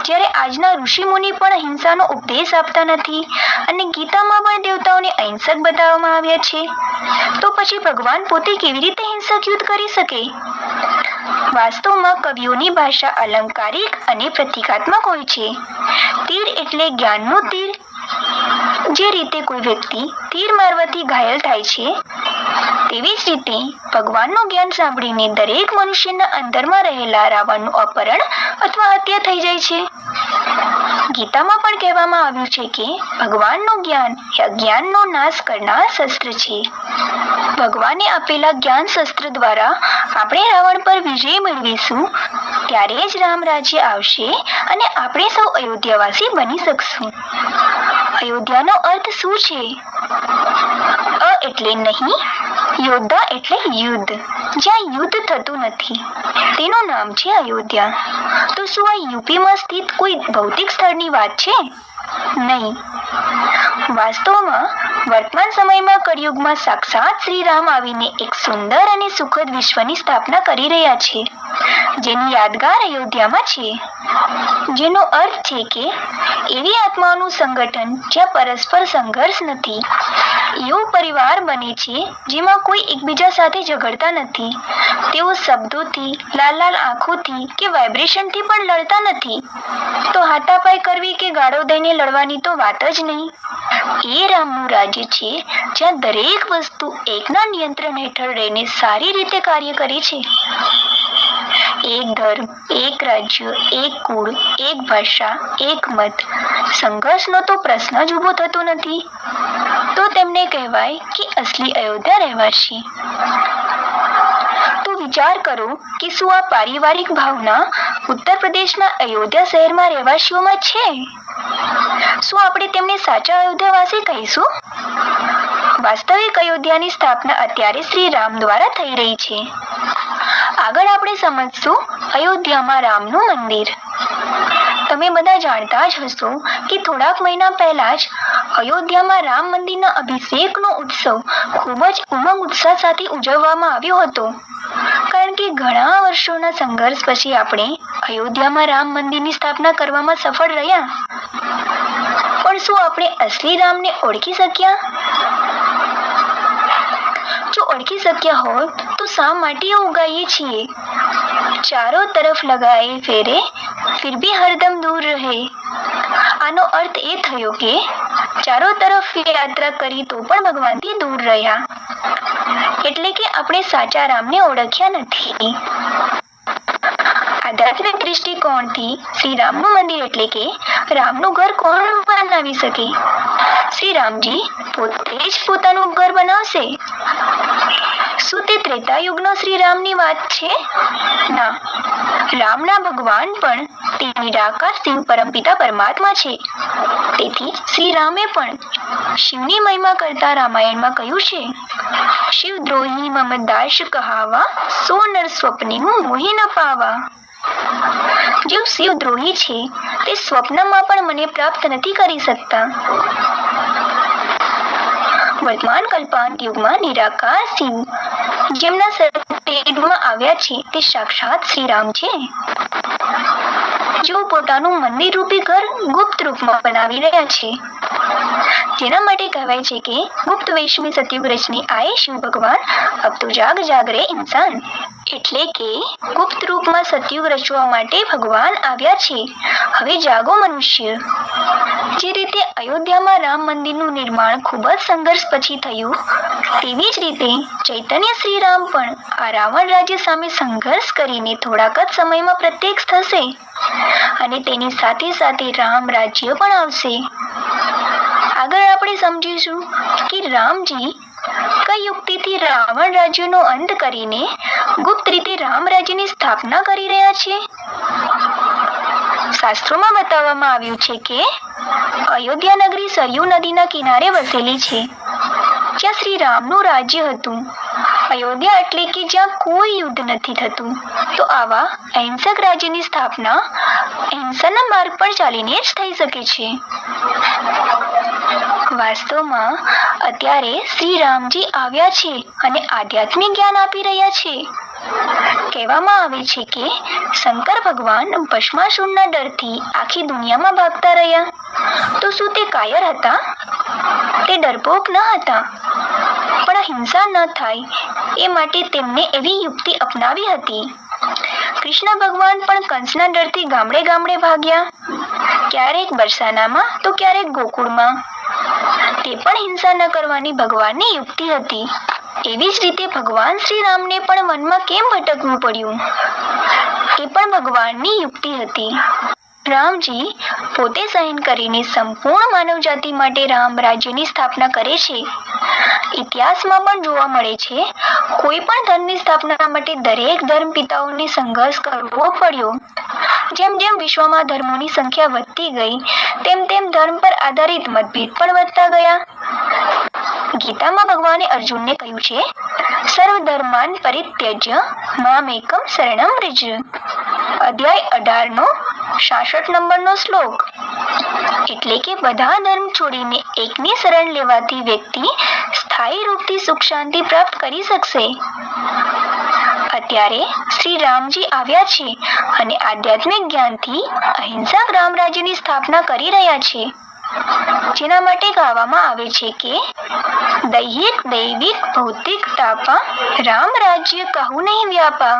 જ્યારે આજના ઋષિ મુનિ પણ હિંસાનો ઉપદેશ આપતા નથી અને ગીતામાં પણ દેવતાઓને અહિંસક બતાવવામાં આવ્યા છે, તો પછી ભગવાન પોતે કેવી રીતે હિંસક યુદ્ધ કરી શકે? વાસ્તવમાં કવિઓની ભાષા અલંકારિક અને પ્રતીકાત્મક હોય છે. તીર એટલે જ્ઞાનનું તીર, જે રીતે કોઈ વ્યક્તિ તીર મારવાથી ઘાયલ થાય છે, તેવી જ રીતે ભગવાનનું જ્ઞાન સાંભળીને દરેક મનુષ્યના અંદરમાં રહેલા રાવણનું અપહરણ અથવા હત્યા થઈ જાય છે. ગીતામાં પણ કહેવામાં આવ્યું છે કે ભગવાનનું જ્ઞાન એ અજ્ઞાનનો નાશ કરનાર શસ્ત્ર છે. ભગવાને આપેલા જ્ઞાન શસ્ત્ર દ્વારા આપણે રાવણ પર વિજય મેળવીશું, ત્યારે જ રામ રાજ્ય આવશે અને આપણે સૌ અયોધ્યાવાસી બની શકશું. અયોધ્યાનો અર્થ શું છે? અ એટલે નહીં, યોદ્ધા એટલે યુદ્ધ, જ્યાં યુદ્ધ થતું નથી, તેનું નામ છે અયોધ્યા. તો શું આ યુપીમાં સ્થિત કોઈ ભૌતિક સ્થળની વાત છે? નહીં. વાસ્તવમાં વર્તમાન સમયમાં કળિયુગમાં સાક્ષાત શ્રી રામ આવીને એક સુંદર અને સુખદ વિશ્વની સ્થાપના કરી રહ્યા છે, જેની યાદગાર અયોધ્યામાં છે. જેનો અર્થ છે કે એવી આત્માઓનું સંગઠન જ્યાં પરસ્પર સંઘર્ષ નથી, એવું પરિવાર બને છે જેમાં કોઈ એકબીજા સાથે ઝઘડતા નથી, તેઓ શબ્દોથી, લાલ લાલ આંખોથી કે વાઇબ્રેશનથી પણ લડતા નથી, તો હાથાપાઈ કરવી કે ગાળો દઈને લડવાની તો વાત જ નહીં. એ રામનું રાજ્ય છે જ્યાં દરેક વસ્તુ એકના નિયંત્રણ હેઠળ રહીને સારી રીતે કાર્ય કરે છે. એક ધર્મ, એક રાજ્ય, એક કુળ, એક ભાષા, એક મત, સંઘર્ષનો તો પ્રશ્ન જ ઊભો થતો નથી. તો તેમને કહેવાય કે અસલી અયોધ્યા રહેવાસી. તો વિચાર કરો કે શું આ પારિવારિક ભાવના ઉત્તર પ્રદેશના અયોધ્યા શહેરમાં રહેવાસીઓમાં છે? શું આપણે તેમને સાચા અયોધ્યાવાસી કહીશું? વાસ્તવિક અયોધ્યાની સ્થાપના અત્યારે શ્રી રામ દ્વારા થઈ રહી છે. આગળ આપણે સમજશું અયોધ્યામાં રામનું મંદિર. તમે બધા જાણતા જ હશો કે થોડાક મહિના પહેલા જ અયોધ્યામાં રામ મંદિરના અભિષેકનો ઉત્સવ ખૂબ જ ઉમંગ ઉત્સાહ સાથે ઉજવવામાં આવ્યો હતો. કારણ કે ઘણા વર્ષોના સંઘર્ષ પછી આપણે અયોધ્યામાં રામ મંદિરની સ્થાપના કરવામાં સફળ રહ્યા. પણ શું આપણે અસલી રામને ઓળખી શક્યા? જો ઓળખી શક્યા હોત તો શા માટે એવું ગાઈએ છીએ? ચારો તરફ લગાએ ફેરે ફિર ભી હરદમ દૂર રહે. આનો અર્થ એ થયો કે ચારો તરફ યાત્રા કરી તો પણ ભગવાનથી દૂર રહ્યા. એટલે કે આપણે સાચા રામને ઓળખ્યા નથી. આધ્યાત્મિક દૃષ્ટિકોણથી શ્રી રામનું મંદિર એટલે કે રામનું ઘર કોણ બનાવી શકે? શ્રી રામજી પોતે જ પોતાનું ઘર બનાવશે? શું તે ત્રેતા યુગનો શ્રી રામની વાત છે? ના, રામના ભગવાન પણ તે નિરાકાર શિવ પરમપિતા પરમાત્મા છે. તેથી શ્રી રામે પણ શિવની મહિમા કરતા રામાયણમાં કહ્યું છે, શિવ દ્રોહી મમ દાસ કહાવા, સો નર સ્વપ્ને મોહી ન પાવા. જે શિવ દ્રોહી છે તે સ્વપ્નમાં પણ મને પ્રાપ્ત નથી કરી શકતા. વર્તમાન કલ્પાંત યુગમાં નિરાકાર શિવ જેમના શરીરમાં આવ્યા છે તે સાક્ષાત શ્રી રામ છે. જેઓ પોતાનું મંદિર રૂપી ઘર ગુપ્ત રૂપમાં બનાવી રહ્યા છે. જેના માટે કહેવાય છે કે ગુપ્ત વેશ में सतयुग रचने आए शिव भगवान, अब तो जाग जाग रे इंसान. એટલે કે ગુપ્ત રૂપમાં સતયુગ રચવા માટે ભગવાન આવ્યા છે, હવે જાગો મનુષ્ય. જે રીતે અયોધ્યામાં રામ મંદિરનું નિર્માણ ખૂબ જ સંઘર્ષ પછી થયું, તેવી જ રીતે ચૈતન્ય શ્રી રામ પણ આ રાવણ રાજ્ય સામે સંઘર્ષ કરીને થોડાક જ સમયમાં પ્રત્યક્ષ થશે અને તેની સાથે સાથે રામ રાજ્ય પણ આવશે. આગળ આપણે સમજીશું કે રામજી કઈ યુક્તિથી રાવણ રાજ્યનો અંત કરીને ગુપ્ત રીતે રામ રાજ્યની સ્થાપના કરી રહ્યા છે. શાસ્ત્રોમાં બતાવવામાં આવ્યું છે કે અયોધ્યા નગરી સરયુ નદીના કિનારે વસેલી છે, જ્યાં શ્રી રામનું રાજ્ય હતું. અયોધ્યા એટલે કે જ્યાં કોઈ યુદ્ધ નથી થતું. તો આવા અહિંસક રાજ્યની સ્થાપના અહિંસાના માર્ગ પર ચાલીને જ થઈ શકે છે. વાસ્તવમાં અત્યારે શ્રી રામજી આવ્યા છે અને આધ્યાત્મિક જ્ઞાન આપી રહ્યા છે. કહેવામાં આવે છે કે શંકર ભગવાન ભસ્માસુરના ડરથી આખી દુનિયામાં ભાગતા રહ્યા. તો શું તે કાયર હતા? તે ડરપોક ન હતા, પણ હિંસા ન થાય એ માટે તેમને એવી યુક્તિ અપનાવી હતી. કૃષ્ણ ભગવાન પણ કંસના ડરથી ગામડે ગામડે ભાગ્યા, ક્યારેક બરસાનામાં તો ક્યારેક ગોકુળમાં. પણ હિંસા ન કરવાની ભગવાનની યુક્તિ હતી. એવી જ રીતે ભગવાન શ્રી રામને પણ વનમાં કેમ ભટકવું પડ્યું, એ પણ ભગવાનની યુક્તિ હતી. રામજી પોતે સહન કરીને સંપૂર્ણ માનવજાતિ માટે રામ રાજ્યની સ્થાપના કરે છે. ઇતિહાસમાં પણ જોવા મળે છે, કોઈ પણ ધર્મની સ્થાપના માટે દરેક ધર્મ પિતાઓને સંઘર્ષ કરવો પડ્યો. જેમ જેમ વિશ્વમાં ધર્મોની સંખ્યા વધતી ગઈ, તેમ તેમ ધર્મ પર આધારિત મતભેદ પણ વધતા ગયા. ગીતામાં ભગવાને અર્જુનને કહ્યું છે, સર્વ ધર્માન પરિત્યજ્ય મામેકમ શરણમ વ્રજ. અધ્યાય 18 66 નંબરનો શ્લોક. એટલે કે બધા ધર્મ છોડીને એકની શરણ લેવાથી વ્યક્તિ સ્થાયી રૂપથી સુખ શાંતિ પ્રાપ્ત કરી શકશે. અત્યારે શ્રી રામજી આવ્યા છે અને આધ્યાત્મિક જ્ઞાનથી અહિંસક રામ રાજ્યની સ્થાપના કરી રહ્યા છે, જેના માટે કહેવામાં આવે છે કે દૈહિક દૈવિક ભૌતિક તાપા રામ રાજ્ય કહું નહીં વ્યાપા.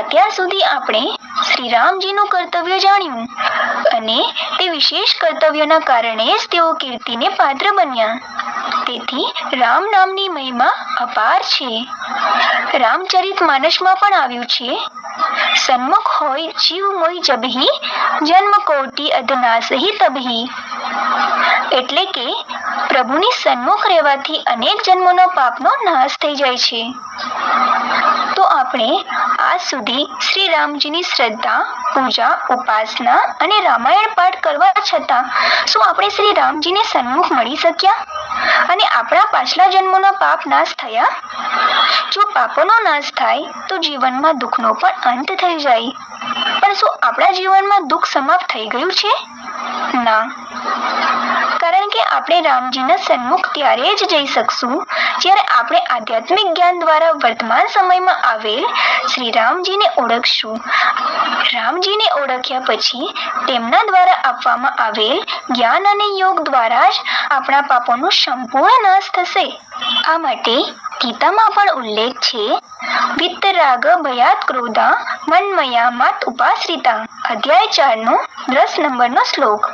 અત્યાર સુધી આપણે શ્રી રામજીનું કર્તવ્ય જાણ્યું અને તે વિશેષ કર્તવ્યના કારણે જ તેઓ કીર્તિને પાત્ર બન્યા. તેથી રામ નામની મહિમા અપાર છે. રામચરિત માનસમાં પણ આવ્યું છે, સન્મુખ હોય જીવ મોય જબહી જન્મ કોટી અધનાસહી તબહી. એટલે કે પ્રભુની સન્મુખ રહેવાથી અનેક જન્મોનો પાપનો નાશ થઈ જાય છે. તો આપણે આજ સુધી શ્રી રામજીની શ્રદ્ધા, પૂજા, ઉપાસના અને રામાયણ પાઠ કરવા છતાં શું આપણે શ્રી રામજીને સન્મુખ મળી શક્યા અને આપણા પાછલા જન્મોના પાપ નાશ થયા? જો પાપોનો નાશ થાય તો જીવનમાં દુઃખનો પણ અંત થઈ જાય. પણ શું આપણા જીવનમાં દુઃખ સમાપ્ત થઈ ગયું છે? ના, કારણ કે આપણે રામજીના સન્મુખ ત્યારે જ જઈ શકશું જ્યારે આપણે આધ્યાત્મિક જ્ઞાન દ્વારા વર્તમાન સમયમાં આવેલ શ્રી રામજીને ઓળખશું. રામજીને ઓળખ્યા પછી તેમના દ્વારા આપવામાં આવેલ જ્ઞાન અને યોગ દ્વારા જ આપણા પાપોનો સંપૂર્ણ નાશ થશે. આ માટે ગીતામાં પણ ઉલ્લેખ છે, વિતરાગ ભયાત ક્રોધા મન્મયા માત ઉપાશ્રિતા. અધ્યાય 4 નંબરનો શ્લોક.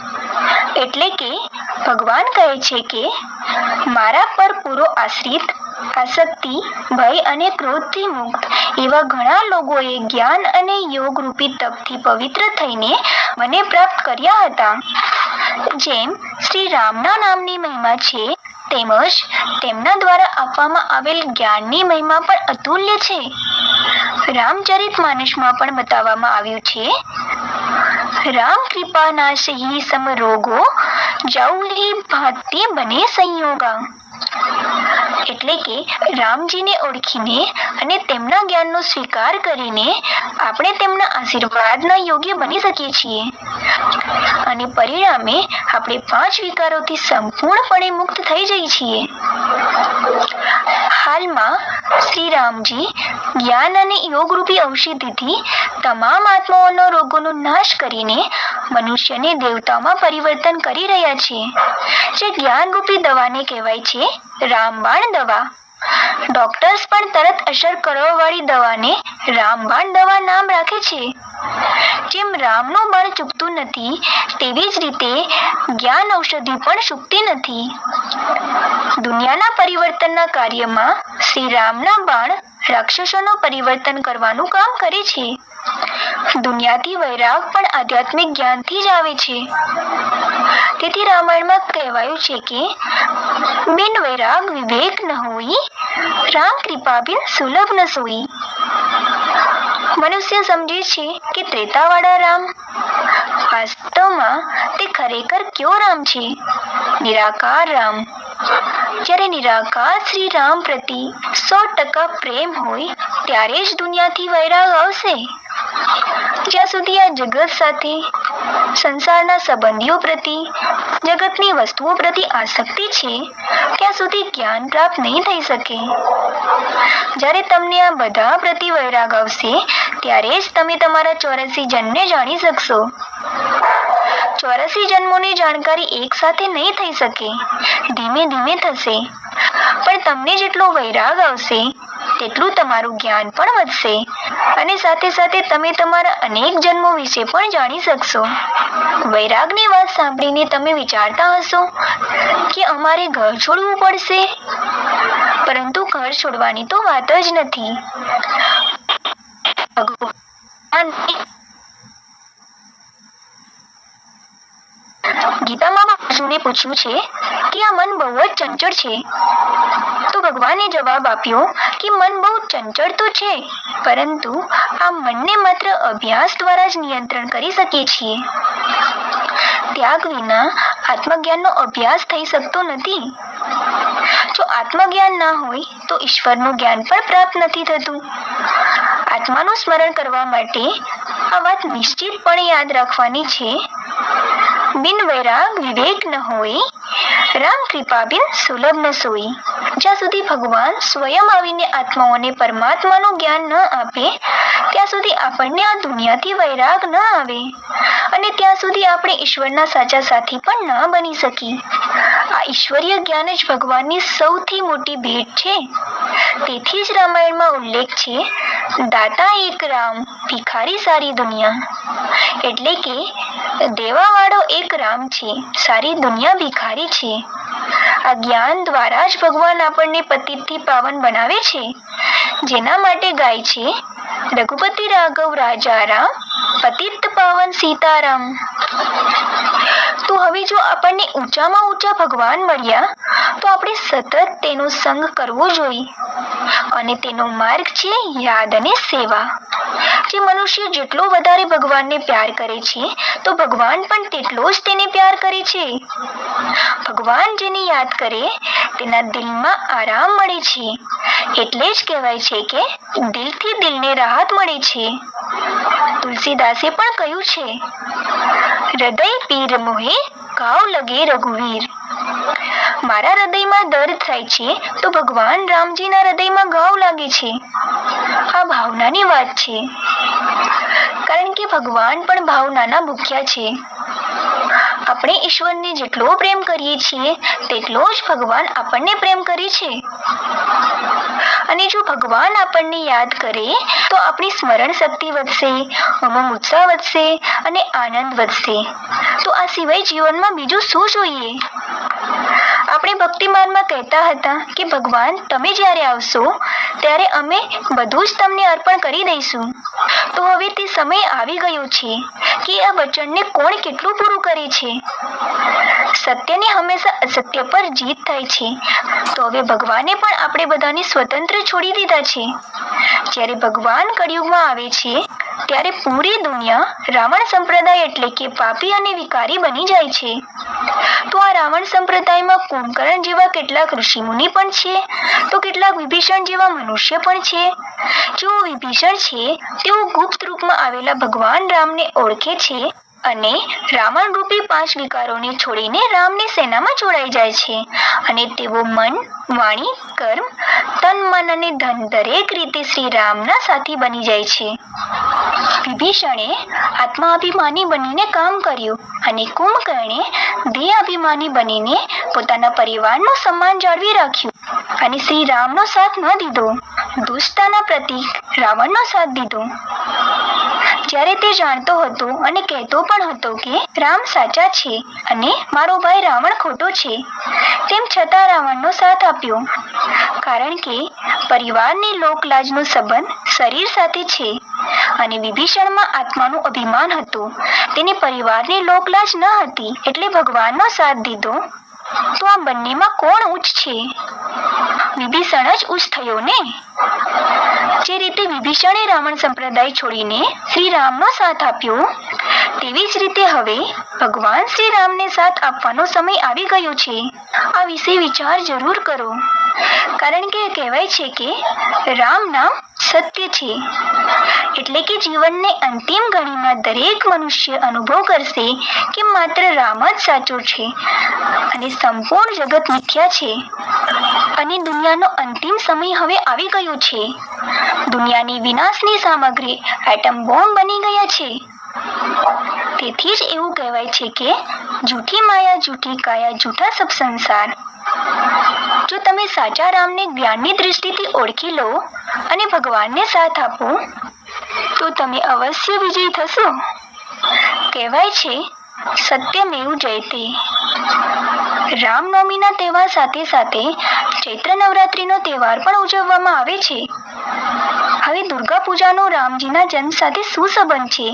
એટલે કે ભગવાન કહે છે કે મારા પર પૂરો આશ્રિત, આસક્તિ, ભય અને ક્રોધથી મુક્ત એવા ઘણા લોકોએ જ્ઞાન અને યોગ રૂપી તપથી પવિત્ર થઈને મને પ્રાપ્ત કર્યા હતા. જેમ શ્રી રામના નામની મહિમા છે, તેમજ તેમના દ્વારા આપવામાં આવેલ જ્ઞાનની મહિમા પણ અતુલ્ય છે. રામચરિત માનસમાં પણ બતાવવામાં આવ્યું છે, રામ કૃપા નાશહી સમરોગો જૌહી ભાતિ બને સંયોગા. એટલે કે રામજીને ઓળખીને અને તેમના જ્ઞાનનો સ્વીકાર કરીને આપણે તેમના આશીર્વાદના યોગ્ય બની શકીએ છીએ અને પરિણામે આપણે 5 વિકારોથી સંપૂર્ણપણે મુક્ત થઈ જઈએ છીએ. હાલમાં શ્રી રામજી જ્ઞાન અને યોગ રૂપી ઔષધિથી તમામ આત્માઓના રોગોનો નાશ કરીને મનુષ્યને દેવતામાં પરિવર્તન કરી રહ્યા છે. જે જ્ઞાન રૂપી દવાને કહેવાય છે રામબાણ દવા. ડોક્ટર્સ પણ તરત અસર કરવાવાળી દવાને રામબાણ દવા નામ રાખે છે. જેમ રામનું બાણ ચૂકતું નથી, તેવી જ રીતે જ્ઞાન ઔષધિ પણ ચૂકતી નથી. દુનિયાના પરિવર્તનના કાર્યમાં શ્રી રામના બાણ રાક્ષસોનું પરિવર્તન કરવાનું કામ કરે છે. દુનિયાથી વૈરાગ પણ આધ્યાત્મિક જ્ઞાનથી જ આવે છે. તેથી રામાયણમાં કહેવાયું છે કે બિન વૈરાગ વિવેક ન હોઈ, રામ કૃપા બિન સુલભ ન સોઈ. મનુષ્ય સમજે છે કે ત્રેતાવાળા રામ, વાસ્તવમાં તે ખરેખર કયો રામ છે? નિરાકાર રામ. જ્યારે નિરાકાર શ્રી રામ પ્રતિ 100% પ્રેમ હોય ત્યારે જ દુનિયાથી વૈરાગ આવશે. જ્યાં સુધી આ જગત સાથે, સંસારના સંબંધીઓ પ્રતિ, જગતની વસ્તુઓ પ્રતિ આસક્તિ છે, ત્યાં સુધી જ્ઞાન પ્રાપ્ત નહીં થઈ શકે. જ્યારે તમને આ બધા પ્રતિ વૈરાગ આવશે ત્યારે જ તમે તમારા 84 જન્મને જાણી શકશો. 84 જન્મોની જાણકારી એક સાથે નહીં થઈ શકે, ધીમે ધીમે થશે. પણ તમને જેટલો વૈરાગ આવશે તેટલું તમારું જ્ઞાન પણ વધશે અને સાથે સાથે તમે તમારા અનેક જન્મો વિશે પણ જાણી શકશો. વૈરાગની વાત સાંભળીને તમે વિચારતા હશો કે અમારે ઘર છોડવું પડશે, પરંતુ ઘર છોડવાની તો વાત જ નથી. ગીતામાં અર્જુને પૂછ્યું છે કે આ મન બહુ જ ચંચળ છે. તો ભગવાને જવાબ આપ્યો કે મન બહુ ચંચળ તો છે, પરંતુ આ મનને માત્ર અભ્યાસ દ્વારા જ નિયંત્રણ કરી શકીએ છીએ. ત્યાગ વિના આત્મજ્ઞાનનો અભ્યાસ થઈ શકતો નથી. જો આત્મજ્ઞાન ના હોય તો ઈશ્વરનું જ્ઞાન પણ પ્રાપ્ત નથી થતું. આત્માનું સ્મરણ કરવા માટે આ વાત નિશ્ચિતપણે યાદ રાખવાની છે. બિન વૈરાગ વિવેક ન હોય, રામ કૃપા બિન સુલભ ન સોઈ. જ્યાં સુધી ભગવાન સ્વયં આવીને આત્માઓને પરમાત્માનું જ્ઞાન ન આપે ત્યાં સુધી આપણને આ દુનિયાથી વૈરાગ ન આવે અને ત્યાં સુધી આપણે ઈશ્વરના સાચા સાથી પણ ન બની શકી. આ ઈશ્વરીય જ્ઞાન જ ભગવાનની સૌથી મોટી ભેટ છે. તેથી જ રામાયણમાં ઉલ્લેખ છે, દાતા એક રામ, ભિખારી સારી દુનિયા. એટલે કે દેવાવાળો એક રામ છે, સારી દુનિયા ભિખારી છે. આ જ્ઞાન દ્વારા જ ભગવાન આપણને પતિતથી પાવન બનાવે છે. જેના માટે ગાય છે, રઘુપતિ રાઘવ રાજા રામ, પતિત પાવન સીતારામ. તો હવે જો આપણને ઊંચામાં ઊંચા ભગવાન મળ્યા તો આપણે સતત તેનો સંગ કરવો જોઈએ. અને તેનો માર્ગ છે યાદ અને સેવા. જે મનુષ્ય જેટલો વધારે ભગવાનને પ્યાર કરે છે તો ભગવાન પણ તેટલો જ તેને પ્યાર કરે છે. ભગવાન જેને યાદ કરે તેના દિલમાં આરામ મળે છે. એટલે જ કહેવાય છે કે દિલથી દિલને રાહત મળે છે. તુલસીદાસે પણ કહ્યું છે, હૃદય પીર મોહે ઘાવ લગે રઘુવીર. મારા હૃદયમાં દર્દ થાય છે તો ભગવાન રામજીના હૃદયમાં ઘાવ લાગે છે. આ ભાવનાની વાત છે, કારણ કે ભગવાન પણ ભાવનાના ભૂખ્યા છે. આપણે ઈશ્વરને જેટલો પ્રેમ કરીએ છીએ તેટલો જ ભગવાન આપણને પ્રેમ કરે છે. અને જો ભગવાન આપણને યાદ કરે તો આપણી સ્મરણ શક્તિ વધશે, ઉમંગ ઉત્સાહ વધશે અને આનંદ વધશે. તો આ સિવાય જીવનમાં બીજું શું જોઈએ? આપણે ભક્તિ માર્ગમાં કહેતા હતા કે ભગવાન તમે જ્યારે આવશો ત્યારે અમે બધું જ તમને અર્પણ કરી દઈશું. તો હવે તે સમય આવી ગયો છે કે આ વચનને કોણ કેટલું પૂરું કરે છે. સત્યની હંમેશા અસત્ય પર જીત થાય છે. તો હવે ભગવાને પણ આપણે બધાને સ્વતંત્ર છોડી દીધા છે. જ્યારે ભગવાન કળિયુગમાં આવે છે ત્યારે પૂરી દુનિયા રાવણ સંપ્રદાય એટલે કે પાપી અને વિકારી બની જાય છે. તો આ રાવણ સંપ્રદાયમાં કુંભકર્ણ જેવા કેટલાક ઋષિમુનિ પણ છે, તો કેટલાક વિભીષણ જેવા મનુષ્ય પણ છે. જેઓ વિભીષણ છે તેઓ ગુપ્ત રૂપમાં આવેલા ભગવાન રામને ઓળખે છે અને રાવણ રૂપી 5 વિકારોને છોડીને રામની સેનામાં જોડાઈ જાય છે. અને તેઓ મન, વાણી, કર્મ, તન, મન અને ધન દરેક રીતે શ્રી રામના સાથી બની જાય છે. વિભીષણે આત્માભિમાની બનીને કામ કર્યું અને કુંભકર્ણે દેહ અભિમાની બનીને પોતાના પરિવારનું સન્માન જાળવી રાખ્યું અને શ્રી રામનો સાથ ન દીધો. દુષ્ટતાના પ્રતીક રાવણનો સાથ દીધો. જ્યારે તે જાણતો હતો અને કહેતો પણ હતો કે રામ સાચા છે અને મારો ભાઈ રાવણ ખોટો છે, તેમ છતાં રાવણનો સાથ આપ્યો. કારણ કે પરિવારની લોકલાજનો સંબંધ શરીર સાથે છે અને વિભીષણમાં આત્માનું અભિમાન હતું. તેને પરિવારની લોકલાજ ન હતી એટલે ભગવાનનો સાથ દીધો. તો આ બંનેમાં કોણ ઉચ્ચ છે? વિભીષણ જ ઉચ્ચ થયો ને. જે રીતે વિભીષણે રાવણ સંપ્રદાય છોડીને શ્રી રામનો સાથ આપ્યો, તેવી જ રીતે હવે ભગવાન શ્રી રામને સાથ આપવાનો સમય આવી ગયો છે. આ વિશે વિચાર જરૂર કરો. કારણ કે કહેવાય છે કે રામ નામ સત્ય છે. એટલે કે જીવનને અંતિમ ઘડીમાં દરેક મનુષ્ય અનુભવ કરશે કે માત્ર રામ જ સાચો છે અને સંપૂર્ણ જગત મિથ્યા છે. અને દુનિયાનો અંતિમ સમય હવે આવી ગયો છે. દુનિયાની વિનાશની સામગ્રી એટમ બોમ્બ બની ગયા છે. તેથી જ એવું કહેવાય છે કે જૂઠી માયા જૂઠી કાયા જૂઠા સબ સંસાર. જો તમે સાચા રામને જ્ઞાનની દૃષ્ટિથી ઓળખી લો અને ભગવાનને સાથ આપો તો તમે અવશ્ય વિજયી થશો. કહેવાય છે સત્યમેવ જયતે. રામનવમીના તહેવાર સાથે સાથે ચૈત્ર નવરાત્રિનો તહેવાર પણ ઉજવવામાં આવે છે. હવે દુર્ગા પૂજાનો રામજીના જન્મ સાથે શું સંબંધ છે?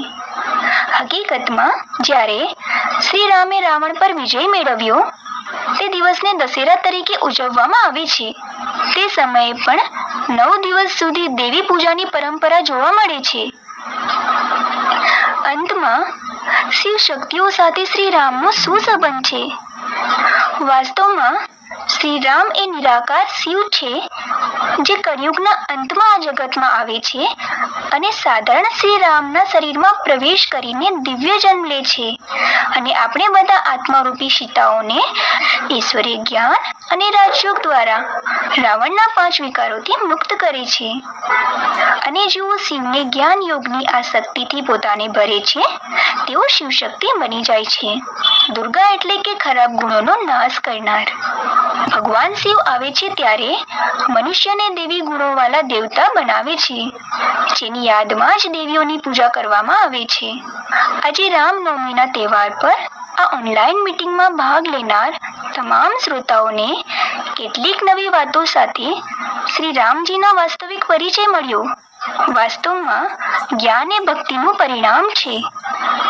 હકીકતમાં જ્યારે શ્રી રામે રાવણ પર વિજય મેળવ્યો તે દિવસને દશેરા તરીકે ઉજવવામાં આવે છે. તે સમયે પણ 9 દિવસ સુધી દેવી પૂજાની પરંપરા જોવા મળે છે. અંતમાં શિવ શક્તિઓ સાથે શ્રી રામનો શું સંબંધ છે? વાસ્તવમાં શ્રી રામ એ નિરાકાર શિવ છે જે કળિયુગના અંતમાં આ જગતમાં આવે છે અને સાધારણ શ્રી રામના શરીરમાં પ્રવેશ કરીને દિવ્ય જન્મ લે છે અને આપણે બધા આત્મારૂપી સીતાઓને ઈશ્વરીય જ્ઞાન અને રાજયોગ દ્વારા રાવણના 5 વિકારોથી મુક્ત કરે છે. અને જેઓ શિવને જ્ઞાન યોગની આ શક્તિથી પોતાને ભરે છે તેઓ શિવશક્તિ બની જાય છે. દુર્ગા એટલે કે ખરાબ ગુણોનો નાશ કરનાર. ભગવાન શિવ આવે છે ત્યારે મનુષ્યને દેવી ગુણોવાળા દેવતા બનાવે છે, જેની યાદમાં જ દેવીઓની પૂજા કરવામાં આવે છે. આજે રામનવમીના તહેવાર પર આ ઓનલાઈન મીટિંગમાં ભાગ લેનાર તમામ શ્રોતાઓને કેટલીક નવી વાતો સાથે શ્રી રામજીનો વાસ્તવિક પરિચય મળ્યો. વાસ્તવમાં જ્ઞાન એ ભક્તિનું પરિણામ છે.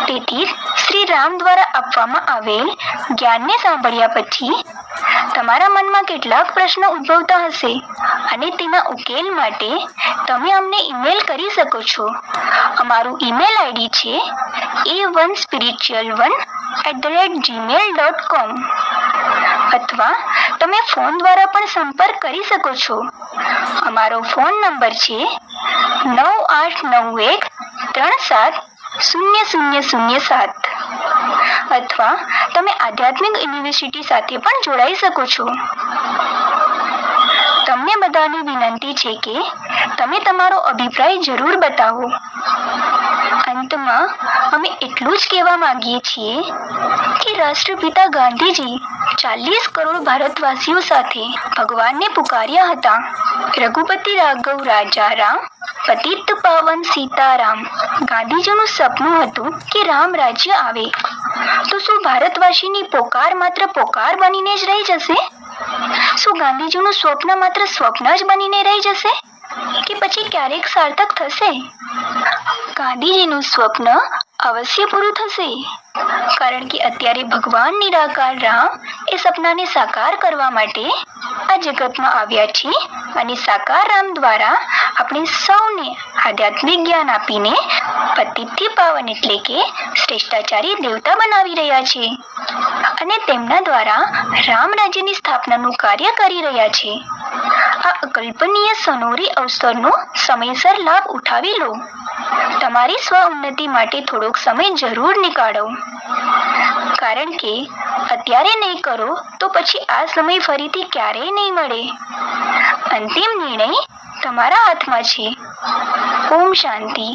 તેથી શ્રી રામ દ્વારા આપવામાં આવેલ જ્ઞાનને સાંભળ્યા પછી તમારા મનમાં કેટલાક પ્રશ્નો ઉદ્ભવતા હશે અને તેના ઉકેલ માટે તમે અમને ઈમેલ કરી શકો છો. અમારું ઈમેલ આઈડી છે a1spiritual1@gmail.com અથવા તમે ફોન દ્વારા પણ સંપર્ક કરી શકો છો. અમારો ફોન નંબર છે 9891370007 અથવા તમે આધ્યાત્મિક યુનિવર્સિટી સાથે પણ જોડાઈ શકો છો. તમને બધાને વિનંતી છે કે તમે તમારો અભિપ્રાય જરૂર બતાવો. અંતમાં અમે એટલું જ કહેવા માંગીએ છીએ કે રાષ્ટ્રપિતા ગાંધીજી 40 કરોડ ભારતવાસીઓ સાથે ભગવાનને પુકાર્યા હતા. રઘુપતિ રાઘવ રાજા રામ, પતિત પાવન સીતારામ. ગાંધીજીનું સપનું હતું કે રામ રાજ્ય આવે તો શું ભારતવાસીની પોકાર માત્ર પોકાર બનીને જ રહી જશે? શું ગાંધીજીનું સ્વપ્ન માત્ર સ્વપ્ન જ બનીને રહી જશે કે પછી ક્યારેક સાર્થક થશે? ગાંધીજીનું સ્વપ્ન અવશ્ય પૂરું થશે, કારણ કે અત્યારે ભગવાન નિરાકાર રામ એ સપનાને સાકાર કરવા માટે આ જગતમાં આવ્યા છે અને સાકાર રામ દ્વારા આપણે સૌને આધ્યાત્મિક જ્ઞાન આપીને પતિતથી પાવન એટલે કે શ્રેષ્ઠાચારી દેવતા બનાવી રહ્યા છે અને તેમના દ્વારા રામ રાજ્યની સ્થાપનાનું કાર્ય કરી રહ્યા છે. આ અકલ્પનીય સોનેરી અવસરનો સમયસર લાભ ઉઠાવી લો. તમારી સ્વ ઉન્નતિ માટે થોડોક સમય જરૂર નીકાળો, કારણ કે અત્યારે નહીં કરો તો પછી આ સમય ફરીથી ક્યારેય નહીં મળે. અંતિમ નિર્ણય તમારા હાથમાં છે. ઓમ શાંતિ.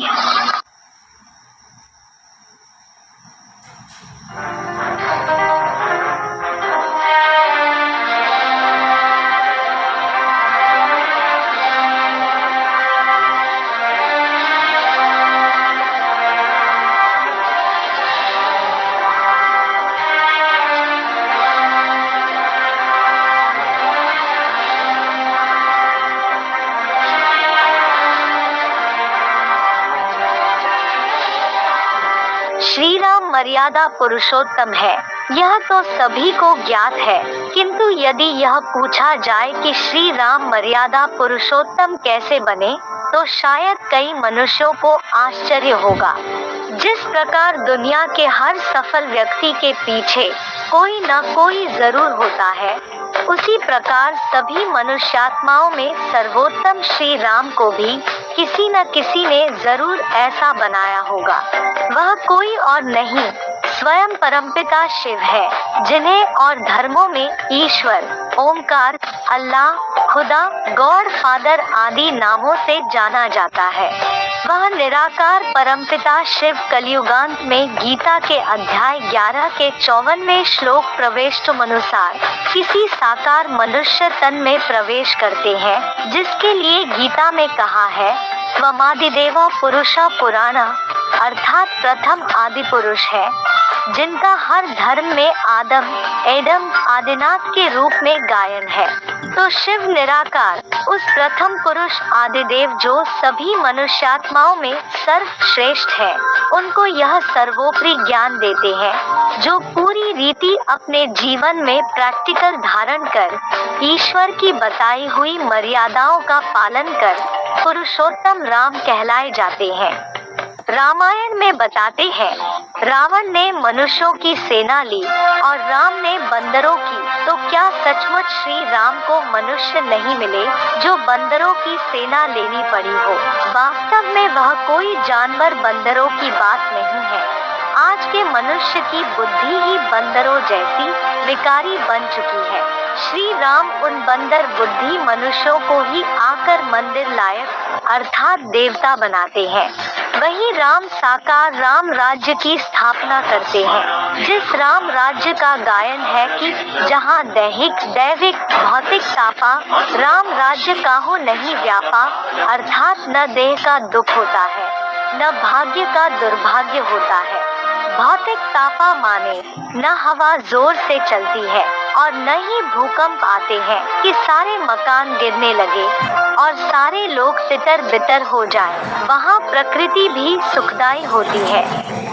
श्री राम मर्यादा पुरुषोत्तम है, यह तो सभी को ज्ञात है, किंतु यदि यह पूछा जाए कि श्री राम मर्यादा पुरुषोत्तम कैसे बने, तो शायद कई मनुष्यों को आश्चर्य होगा. जिस प्रकार दुनिया के हर सफल व्यक्ति के पीछे कोई न कोई जरूर होता है, उसी प्रकार सभी मनुष्यात्माओं में सर्वोत्तम श्री राम को भी किसी न किसी ने जरूर ऐसा बनाया होगा. वह कोई और नहीं, स्वयं परमपिता शिव है, जिन्हें और धर्मों में ईश्वर, ओमकार, अल्लाह, खुदा, गॉड फादर आदि नामों से जाना जाता है। वह निराकार परमपिता शिव कलियुगांत में गीता के अध्याय 11 के 54वें श्लोक प्रवेष्टुमनुसार किसी साकार मनुष्य तन में प्रवेश करते हैं, जिसके लिए गीता में कहा है, त्वमादिदेव पुरुषा पुराणा, अर्थात प्रथम आदि पुरुष है, जिनका हर धर्म में आदम, एडम, आदिनाथ के रूप में गायन है। तो शिव निराकार उस प्रथम पुरुष आदिदेव जो सभी मनुष्यात्माओं में सर्वश्रेष्ठ है, उनको यह सर्वोपरि ज्ञान देते हैं, जो पूरी रीति अपने जीवन में प्रैक्टिकल धारण कर ईश्वर की बताई हुई मर्यादाओं का पालन कर पुरुषोत्तम राम कहलाए जाते हैं। रामायण में बताते हैं, रावण ने मनुष्यों की सेना ली और राम ने बंदरों की, तो क्या सचमुच श्री राम को मनुष्य नहीं मिले जो बंदरों की सेना लेनी पड़ी हो? वास्तव में वह कोई जानवर बंदरों की बात नहीं है। आज के मनुष्य की बुद्धि ही बंदरों जैसी विकारी बन चुकी है। श्री राम उन बंदर बुद्धि मनुष्यों को ही आकर मंदिर लायक अर्थात देवता बनाते हैं। वही राम साकार राम राज्य की स्थापना करते हैं, जिस राम राज्य का गायन है कि जहाँ दैहिक दैविक भौतिक तापा राम राज्य काहो नहीं व्यापा, अर्थात न देह का दुख होता है, न भाग्य का दुर्भाग्य होता है। भौतिक तापा माने न हवा जोर से चलती है और न ही भूकंप आते हैं कि सारे मकान गिरने लगे और सारे लोग तितर बितर हो जाएं। वहाँ प्रकृति भी सुखदायी होती है।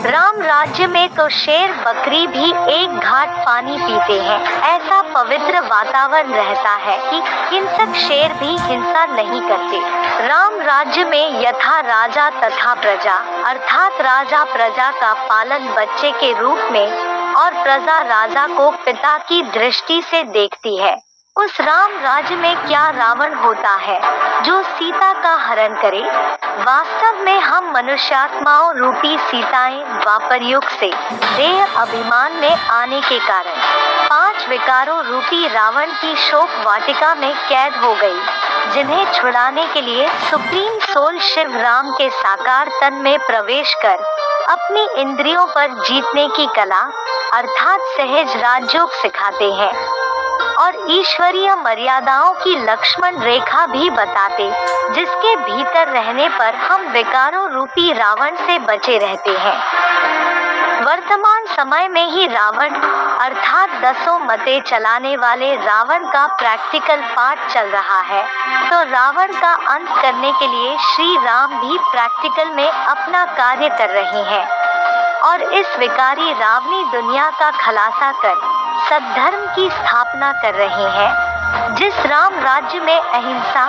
राम राज्य में तो शेर बकरी भी एक घाट पानी पीते हैं। ऐसा पवित्र वातावरण रहता है कि हिंसक शेर भी हिंसा नहीं करते। राम राज्य में यथा राजा तथा प्रजा, अर्थात राजा प्रजा का पालन बच्चे के रूप में और प्रजा राजा को पिता की दृष्टि से देखती है। उस राम राज्य में क्या रावण होता है जो सीता का हरण करे? वास्तव में हम मनुष्यात्माओं रूपी सीताएं द्वापर युग से देह अभिमान में आने के कारण 5 विकारों रूपी रावण की शोक वाटिका में कैद हो गई, जिन्हें छुड़ाने के लिए सुप्रीम सोल शिव राम के साकार तन में प्रवेश कर अपनी इंद्रियों पर जीतने की कला अर्थात सहज राजयोग सिखाते हैं और ईश्वरीय मर्यादाओं की लक्ष्मण रेखा भी बताते, जिसके भीतर रहने पर हम विकारों रूपी रावण से बचे रहते हैं। वर्तमान समय में ही रावण अर्थात 10 मते चलाने वाले रावण का प्रैक्टिकल पाठ चल रहा है, तो रावण का अंत करने के लिए श्री राम भी प्रैक्टिकल में अपना कार्य कर रहे हैं और इस विकारी रावणी दुनिया का खलासा कर सद्धर्म की स्थापना कर रहे हैं। जिस राम राज्य में अहिंसा,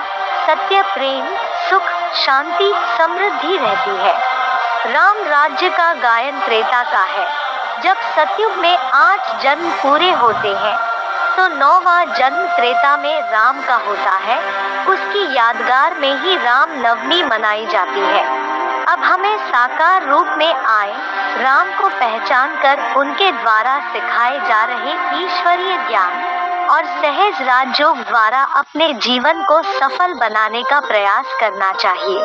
सत्य, प्रेम, सुख, शांति, समृद्धि रहती है। राम राज्य का गायन त्रेता का है। जब सतयुग में 8 जन्म पूरे होते हैं तो 9वां जन्म त्रेता में राम का होता है। उसकी यादगार में ही राम नवमी मनाई जाती है। अब हमें साकार रूप में आए राम को पहचान कर उनके द्वारा सिखाए जा रहे ईश्वरीय ज्ञान और सहज राजयोग द्वारा अपने जीवन को सफल बनाने का प्रयास करना चाहिए।